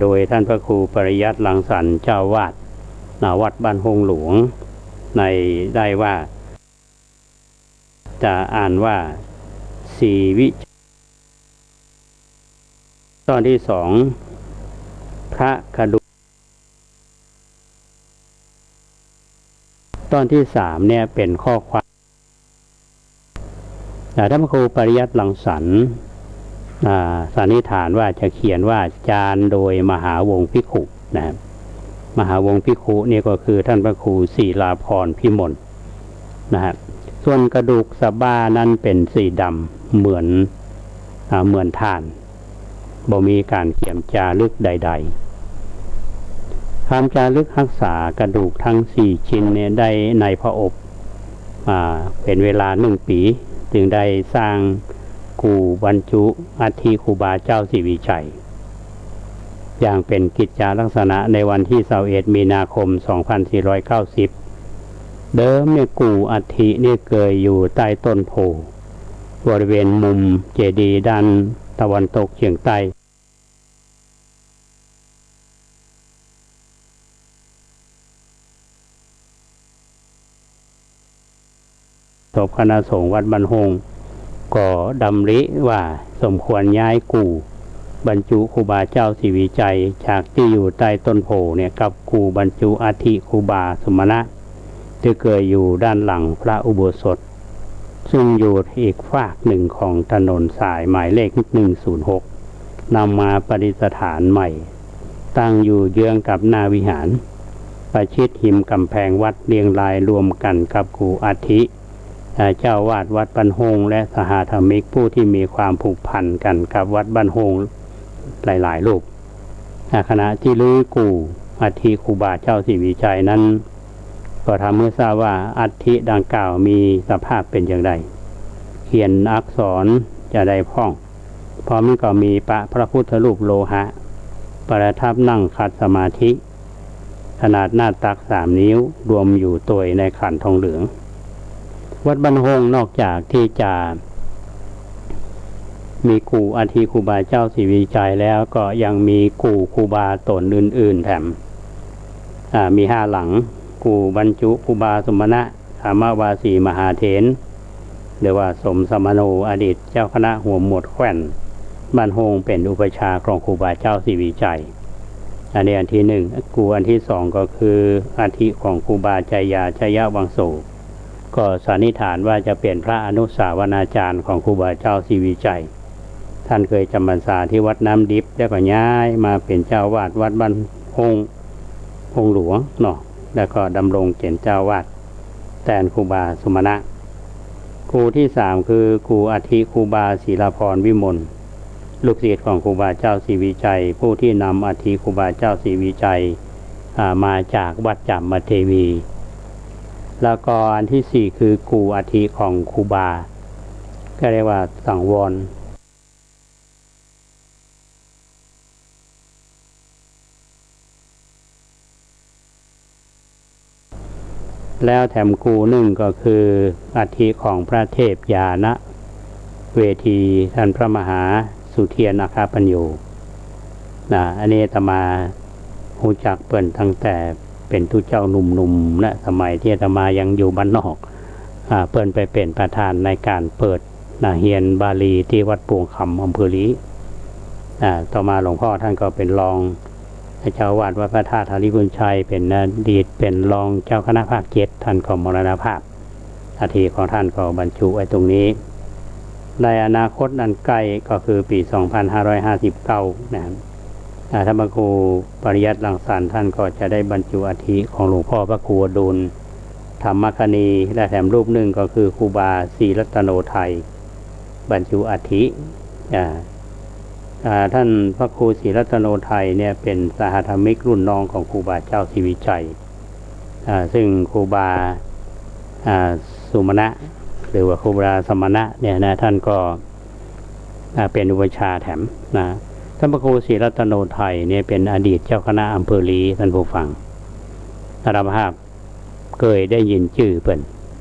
โดยท่านพระครูปริยัติรังสรรค์เจ้าวาดวัดบ้านหงหลวงในได้ว่าจะอ่านว่าสีวิตอนที่2พระกระดูกตอนที่3เนี่ยเป็นข้อความท่านพระครูปริยัติรังสรรค์สันนิษฐานว่าจะเขียนว่าจารโดยมหาวงศ์ภิกขุนะครับมหาวงศ์ภิกขุนี่ก็คือท่านพระครูศิลาภรณ์พิมลนะครับส่วนกระดูกสะบ้านั้นเป็นสีดำเหมือนถ่านบ่มีการเขียนจารึกใดๆคำจารึกรักษากระดูกทั้ง4 ชิ้นเนี่ยได้ในพระอบเป็นเวลา1 ปีจึงได้สร้างกูบรรจุอัฐิครูบาเจ้าศรีวิชัยอย่างเป็นกิจจาลักษณะในวันที่21 มีนาคม 2490 เดิมเนี่ยกูอัฐิเนี่ยเกยอยู่ใต้ต้นโพบริเวณมุมเจดีย์ด้านตะวันตกเฉียงใต้ศพคณะสงฆ์วัดบ้านหงก็ดำริว่าสมควรย้ายกูบรรจุครูบาเจ้าศรีวิชัยจากที่อยู่ใต้ต้นโพเนี่ยกับกูบรรจุอัฐิครูบาสมณะที่เกิดอยู่ด้านหลังพระอุโบสถซึ่งอยู่อีกฝากหนึ่งของถนนสายหมายเลข106นำมาประดิษฐานใหม่ตั้งอยู่เยื้องกับหน้าวิหารประชิดหิมกำแพงวัดเรียงรายรวมกันกับกูอัฐิเจ้าวาดวัดบ้านหงและสหธรรมิกผู้ที่มีความผูกพันกันกับวัดบ้านหงหลายๆรูปขณะที่ลื้อกูอัฐิครูบาเจ้าศรีวิชัยนั้นก็ทำให้ทราบว่าอัฐิดังกล่าวมีสภาพเป็นอย่างไรเขียนอักษรจะได้พ้องพร้อมก็มีพระพุทธรูปโลหะประทับนั่งขัดสมาธิขนาดหน้าตัก3 นิ้วรวมอยู่ตัวในขันทองเหลืองวัดบ้านหงนอกจากที่จะมีกูอัฐิครูบาเจ้าศรีวิชัยแล้วก็ยังมีกูครูบาตนอื่นๆแถมมี5 หลังกูบรรจุครูบาสมณะธรรมวาสีมหาเถรหรือว่าสมสมโนอดีตเจ้าคณะหัวหมวดแขวนบ้านหงเป็นอุปชาของครูบาเจ้าศรีวิชัยอันนี้อันที่1กูอันที่2ก็คืออัฐิของครูบาใจยาชยวังโสก็สันนิษฐานว่าจะเป็นพระอนุสาวนาจารย์ของครูบาเจ้าศรีวิชัยท่านเคยจำพรรษาที่วัดน้ำดิบแล้วก็ย้ายมาเป็นเจ้าวาดวัดบ้านหงหลวงเนาะแล้วก็ดำรงเป็นเจ้าวาดแทนครูบาสมณะครูที่3คือครูอัฐิครูบาศิลาภรณ์วิมลลูกศิษย์ของครูบาเจ้าศรีวิชัยผู้ที่นำอัฐิครูบาเจ้าศรีวิชัยมาจากวัดจามเทวีแล้วก็อันที่4คือกูอัฐิของครูบาก็เรียกว่าสังวรแล้วแถมกู1ก็คืออัฐิของพระเทพยานะเวทีท่านพระมหาสุเทียนอาคาปัญโยอันนี้อาตมารู้จักเปิ้นตั้งแต่เป็นทุเจ้าหนุ่มๆและสมัยที่อาตมายังอยู่บ้านนอกเปิ้นไปเป็นประธานในการเปิดเฮียนบาลีที่วัดปวงคำอำเภอลีต่อมาหลวงพ่อท่านก็เป็นรองเจ้าวาดวัดพระธาตุธาริพุนชัยเป็นอดีตเป็นรองเจ้าคณะภาค7ท่านก็มรณภาพอัฐิของท่านก็บรรจุไว้ตรงนี้ในอนาคตอันใกล้ก็คือปี 2559 นะครับท่านพระครูปริยัติรังสรรค์ท่านก็จะได้บรรจุอัฐิของหลวงพ่อพระครูอดุลธรรมคณีและแถมรูปหนึ่งก็คือครูบาศรีรัตโนไทยบรรจุอัฐิท่านพระครูศรีรัตโนไทยเนี่ยเป็นสหธรรมิกรุ่นน้องของครูบาเจ้าศรีวิชัย ซึ่งครูบาสุมาณะหรือว่าครูบาสมณะเนี่ยนะท่านก็เป็นอุปชาแถมนะท่านพระครูศรีรัตโนไทยเนี่ยเป็นอดีตเจ้าคณะอำเภอลีท่านผู้ฟังอาตมาภาพเคยได้ยินชื่อ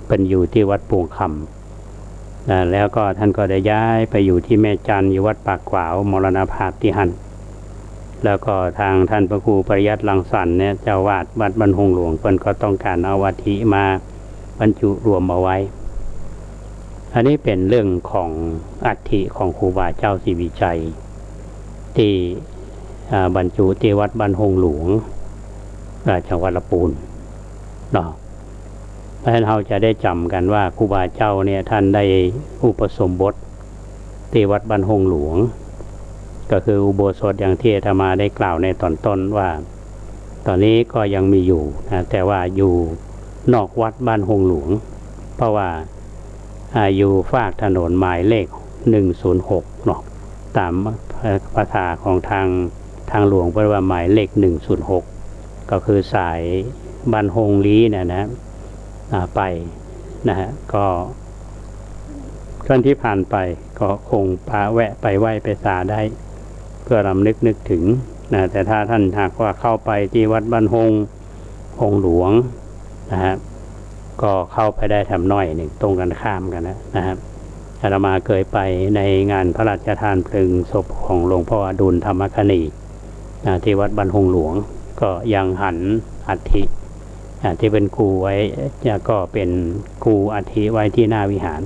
เป็นอยู่ที่วัดปูงคำแล้วก็ท่านก็ได้ย้ายไปอยู่ที่แม่จันอยู่วัดปากขวาวมรณภาพที่หันแล้วก็ทางท่านพระครูปริยัติรังสรรค์เนี่ยเจ้าวาดวัดบรรหงหลวงเพิ่นก็ต้องการเอาวัตถิมาบรรจุรวมเอาไว้อันนี้เป็นเรื่องของอัฐิของครูบาเจ้าศรีวิชัยที่บรรจุที่วัดบรรหงหลวงจังหวัดลำพูนเนาะเพราะฉะนั้นเราจะได้จำกันว่าครูบาเจ้าเนี่ยท่านได้อุปสมบทที่วัดบรรหงหลวงก็คืออุโบสถอย่างที่อาตมาได้กล่าวในตอนต้นว่าตอนนี้ก็ยังมีอยู่นะแต่ว่าอยู่นอกวัดบ้านหงหลวงเพราะว่าอยู่ฝากถนนหมายเลข106เนาะตามภาษาของทางหลวงแปลว่าหมายเลข106ก็คือสายบ้านหงลีเนี่ยนะไปนะฮะก็ท่านที่ผ่านไปก็คงพาแวะไปไหว้ไปศาลได้เพื่อรำนึกถึงนะแต่ถ้าท่านหากว่าเข้าไปที่วัดบ้านหงหลวงนะฮะก็เข้าไปได้แถมน้อยหนึ่งตรงกันข้ามกันนะครับอาตมาเคยไปในงานพระราชทานเพลิงศพของหลวงพ่ออดุลธรรมคณีที่วัดบ้านหงหลวงก็ยังหันอัฐิที่เป็นครูไว้ก็เป็นครูอัฐิไว้ที่หน้าวิหาร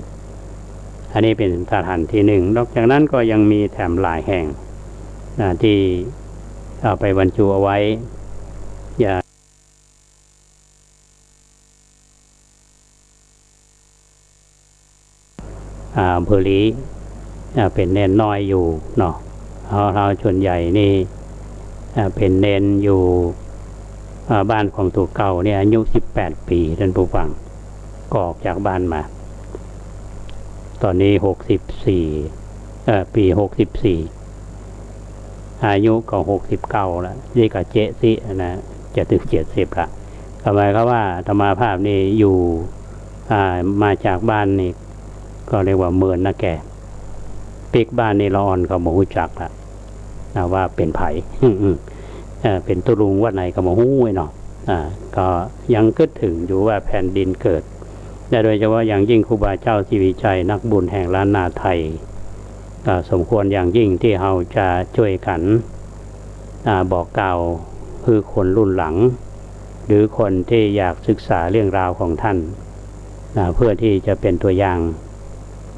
อันนี้เป็นสถานที่หนึ่งนอกจากนั้นก็ยังมีแถมหลายแห่งที่เอาไปบรรจุเอาไว้อำเภอลีเป็นเนนน้อยอยู่เนาะเราส่วนใหญ่นี่เป็นเนนอยู่บ้านของตัวเก่าเนี่ยอายุ18 ปีท่านผู้ฟังก็ออกจากบ้านมาตอนนี้64ปี64อายุก็69แล้วนี่ก็เจ๊สินะจะถึง70ละทำไมครับว่าธรรมาภาพนี่อยู่มาจากบ้านนี่ก็เรียกว่าเมินนะแกปิกบ้านนี่ละอ่อนก็มาหูจักละว่าเป็นไผ่เป็นตุลุงวัดไหนก็มาหู้ไว้เนาะก็ยังคิดถึงอยู่ว่าแผ่นดินเกิดโดยเฉพาะอย่างยิ่งครูบาเจ้าศรีวิชัยนักบุญแห่งล้านนาไทยสมควรอย่างยิ่งที่เราจะช่วยกันบอกกล่าวคือคนรุ่นหลังหรือคนที่อยากศึกษาเรื่องราวของท่านเพื่อที่จะเป็นตัวอย่าง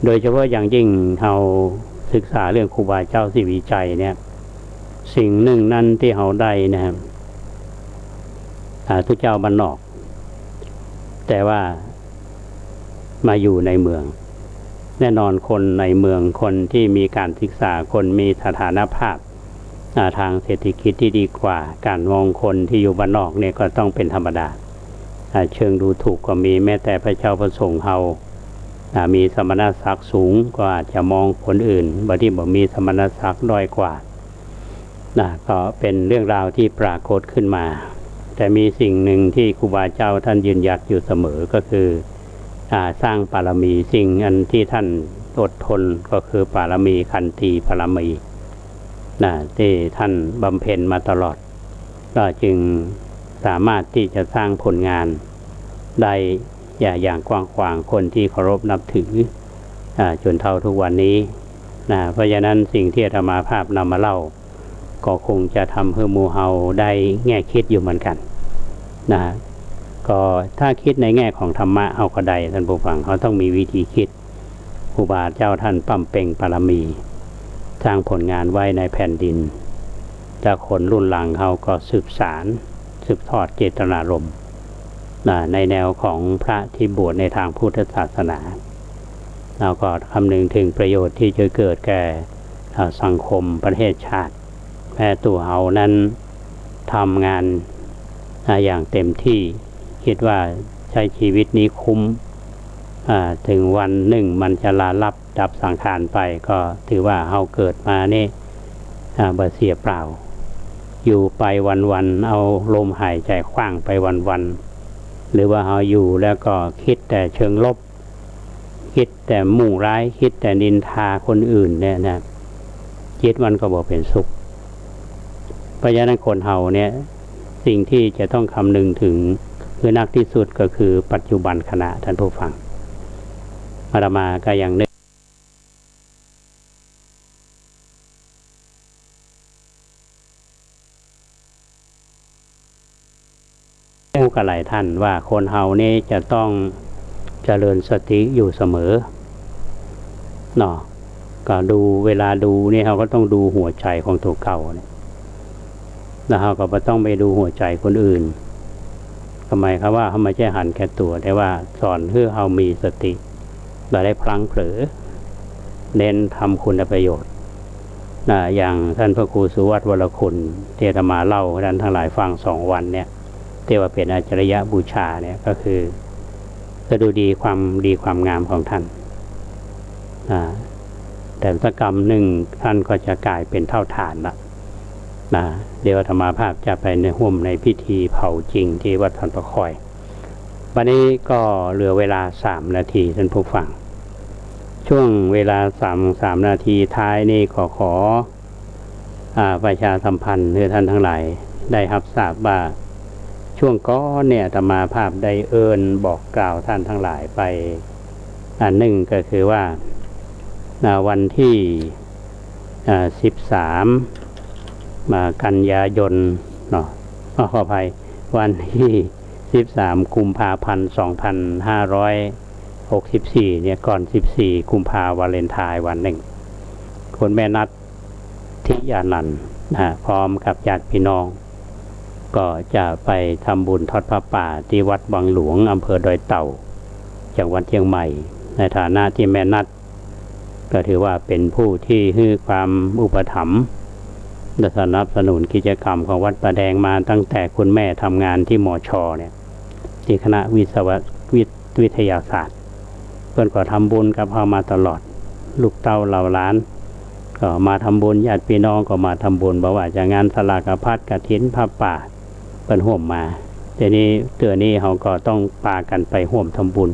โดยเฉพาะอย่างยิ่งเราศึกษาเรื่องครูบาเจ้าศรีวิชัยเนี่ยสิ่งหนึ่งนั้นที่เราได้นะครับทุกเจ้าบ้านนอกแต่ว่ามาอยู่ในเมืองแน่นอนคนในเมืองคนที่มีการศึกษาคนมีสถานภาพทางเศรษฐกิจที่ดีกว่าการมองคนที่อยู่บ้านนอกเนี่ยก็ต้องเป็นธรรมดาเชิงดูถูกก็มีแม้แต่พระเจ้าประสงค์เรามีสมณศักดิ์สูงก็อาจจะมองคนอื่นบางทีบอกมีสมณศักดิ์ด้อยกว่าก็เป็นเรื่องราวที่ปรากฏขึ้นมาแต่มีสิ่งหนึ่งที่ครูบาเจ้าท่านยืนหยัดอยู่เสมอก็คือสร้างบารมีสิ่งอันที่ท่านอดทนก็คือบารมีขันติบารมีที่ท่านบำเพ็ญมาตลอดก็จึงสามารถที่จะสร้างผลงานได้อย่างกว้างขวางคนที่เคารพนับถือจนเท่าทุกวันนี้เพราะฉะนั้นสิ่งที่อาตมาภาพนำมาเล่าก็คงจะทำให้หมู่เฮาได้แง่คิดอยู่เหมือนกันก็ถ้าคิดในแง่ของธรรมะเอาก็ได้ท่านผู้ฟังเขาต้องมีวิธีคิดครูบาเจ้าท่านปั้มเป่งบารมีสร้างผลงานไว้ในแผ่นดินแต่คนรุ่นหลังเขาก็สืบทอดเจตนารมณ์ในแนวของพระที่บวชในทางพุทธศาสนาเราก็คำนึงถึงประโยชน์ที่จะเกิดแก่สังคมประเทศชาติแม้ตัวเขานั้นทำงานอย่างเต็มที่คิดว่าใช้ชีวิตนี้คุ้มถึงวันหนึ่งมันจะลาลับดับสังขารไปก็ถือว่าเขาเกิดมานี่บ่เสียเปล่าอยู่ไปวันๆเอาลมหายใจขว้างไปวัน หรือว่าเราอยู่แล้วก็คิดแต่เชิงลบคิดแต่มุ่งร้ายคิดแต่นินทาคนอื่นเนี่ยนะจิตมันก็บ่เป็นสุขเพราะฉะนั้นคนเฮาเนี่ยสิ่งที่จะต้องคำนึงถึงคือนักที่สุดก็คือปัจจุบันขณะท่านผู้ฟังอาตมาก็ยังนึกพูดกับหลายท่านว่าคนเฮานี่จะต้องเจริญสติอยู่เสมอเนาะก็ดูเวลาดูนี่เราก็ต้องดูหัวใจของตัวเก่าเนี่ยแล้วเราก็ไม่ต้องไปดูหัวใจคนอื่นทำไมครับว่าเขาไม่ใช่หันแค่ตัวแต่ว่าสอนเพื่อเรามีสติเราได้พลั้งเผลอเน้นทำคุณประโยชน์อย่างท่านพระครูสุวัตวรคุณที่อาตมาเล่าให้ท่านทั้งหลายฟัง2 วันเนี่ยที่ว่าเป็นอาจารยบูชาเนี่ยก็คือจะดูดีความงามของท่านแต่สักกรรมหนึ่งท่านก็จะกลายเป็นเท่าฐานละเดี๋ยวธรรมาภาพจะไปร่วมในพิธีเผาจริงที่วัดท่านประคอยวันนี้ก็เหลือเวลา3 นาทีท่านผู้ฟังช่วงเวลา3 นาทีท้ายนี่ขอประชาสัมพันธ์ให้ท่านทั้งหลายได้รับทราบว่าช่วงก้อนเนี่ยธรรมาภาพได้บอกกล่าวท่านทั้งหลายไปหนึ่งก็คือว่าวันที่13 กันยายนเนาะขออภัยวันที่13 กุมภาพันธ์ 2564เนี่ยก่อน14 กุมภาวาเลนไทน์วันหนึ่งคุณแม่นัททิยานันท์พร้อมกับญาติพี่น้องก็จะไปทำบุญทอดผ้าป่าที่วัดวังหลวงอำเภอดอยเต่าจังหวัดเชียงใหม่ในฐานะที่แม่นัทก็ถือว่าเป็นผู้ที่ให้ความอุปถัมภ์และสนับสนุนกิจกรรมของวัดประแดงมาตั้งแต่คุณแม่ทำงานที่มช.เนี่ยที่คณะวิทยาศาสตร์เพื่อนก็ทำบุญกับเขามาตลอดลูกเต้าเหล่าล้านก็มาทำบุญญาติพี่น้องก็มาทำบุญบอกว่าจะงานสลากพัดกฐินผ้าป่าเป็นห่วมมาทีนี้เตือนนี้เขาก็ต้องปากันไปห่วมทำบุญ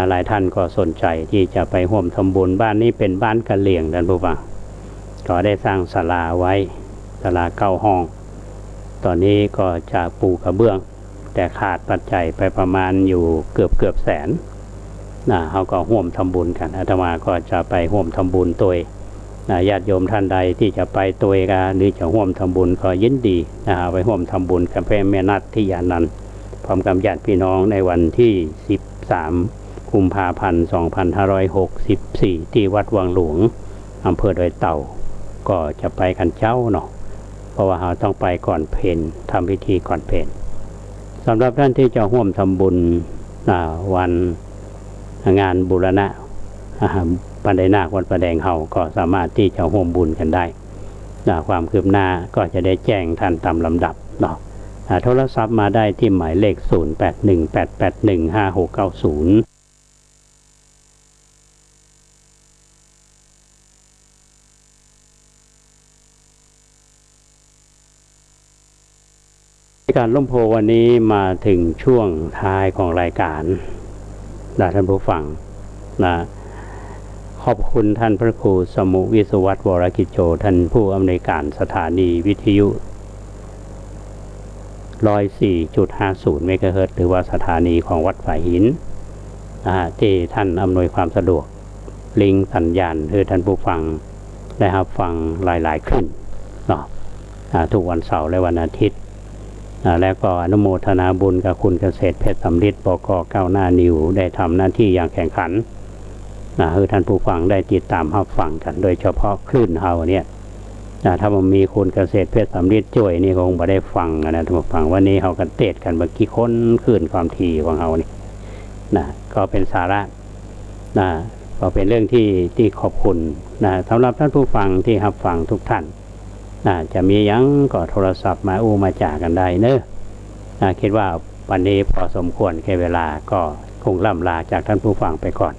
หลายท่านก็สนใจที่จะไปห่วมทำบุญบ้านนี้เป็นบ้านกะเหลี่ยงท่านผู้ฟังก็ได้สร้างศาลาไว้ศาลา9 ห้องตอนนี้ก็จะปูกระเบื้องแต่ขาดปัจจัยไปประมาณอยู่เกือบแสนเขาก็ห่วมทำบุญกันอาตมาก็จะไปห่วมทำบุญตัวญาติโยมท่านใดที่จะไปตัวกันหรือจะห่วมทำบุญก็ยินดีไปห่วมทำบุญกับแม่นัททิยานันท์พร้อมกับญาติพี่น้องในวันที่13 กุมภาพันธ์ 2564ที่วัดวังหลวงอำเภอดอยเต่าก็จะไปกันเจ้าเนาะเพราะว่าเราต้องไปก่อนเพลทำพิธีก่อนเพลสำหรับท่านที่จะร่วมทำบุญวันงานบูรณะปันไดนาควัดประแดงเฮาก็สามารถที่จะร่วมบุญกันได้ความคืบหน้าก็จะได้แจ้งท่านตามลำดับเนาะโทรศัพท์มาได้ที่หมายเลข0818815690การร่มโพวันนี้มาถึงช่วงท้ายของรายการท่านผู้ฟังขอบคุณท่านพระครูสมุวิศวัตรวรกิจโจท่านผู้อำนวยการสถานีวิทยุ 104.50 เมกะเฮิรตซ์หรือว่าสถานีของวัดฝายหินที่ท่านอำนวยความสะดวกลิงก์สัญญาณให้ท่านผู้ฟังได้รับฟังหลายๆขึ้นเนาะทุกวันเสาร์และวันอาทิตย์แล้วก็อนุโมทนาบุญกับคุณเกษตรเพชรสำริดบก.ก้าวหน้านิวได้ทำหน้าที่อย่างแข่งขันให้ท่านผู้ฟังได้ติดตามรับฟังกันโดยเฉพาะคลื่นเฮาเนี่ยถ้ามันมีคุณเกษตรเพชรสำริดช่วยนี่คงไม่ได้ฟังนะท่านผู้ฟังวันนี้เฮากันเตะกันเมื่อกี้ค้นคลื่นความถี่ของเฮานี่ก็เป็นสาระก็เป็นเรื่องที่ขอบคุณสำหรับท่านผู้ฟังที่รับฟังทุกท่านจะมียังก็โทรศัพท์มามาจ่ากันได้เนอะคิดว่าวันนี้พอสมควรแค่เวลาก็คงล่ำลาจากท่านผู้ฟังไปก่อน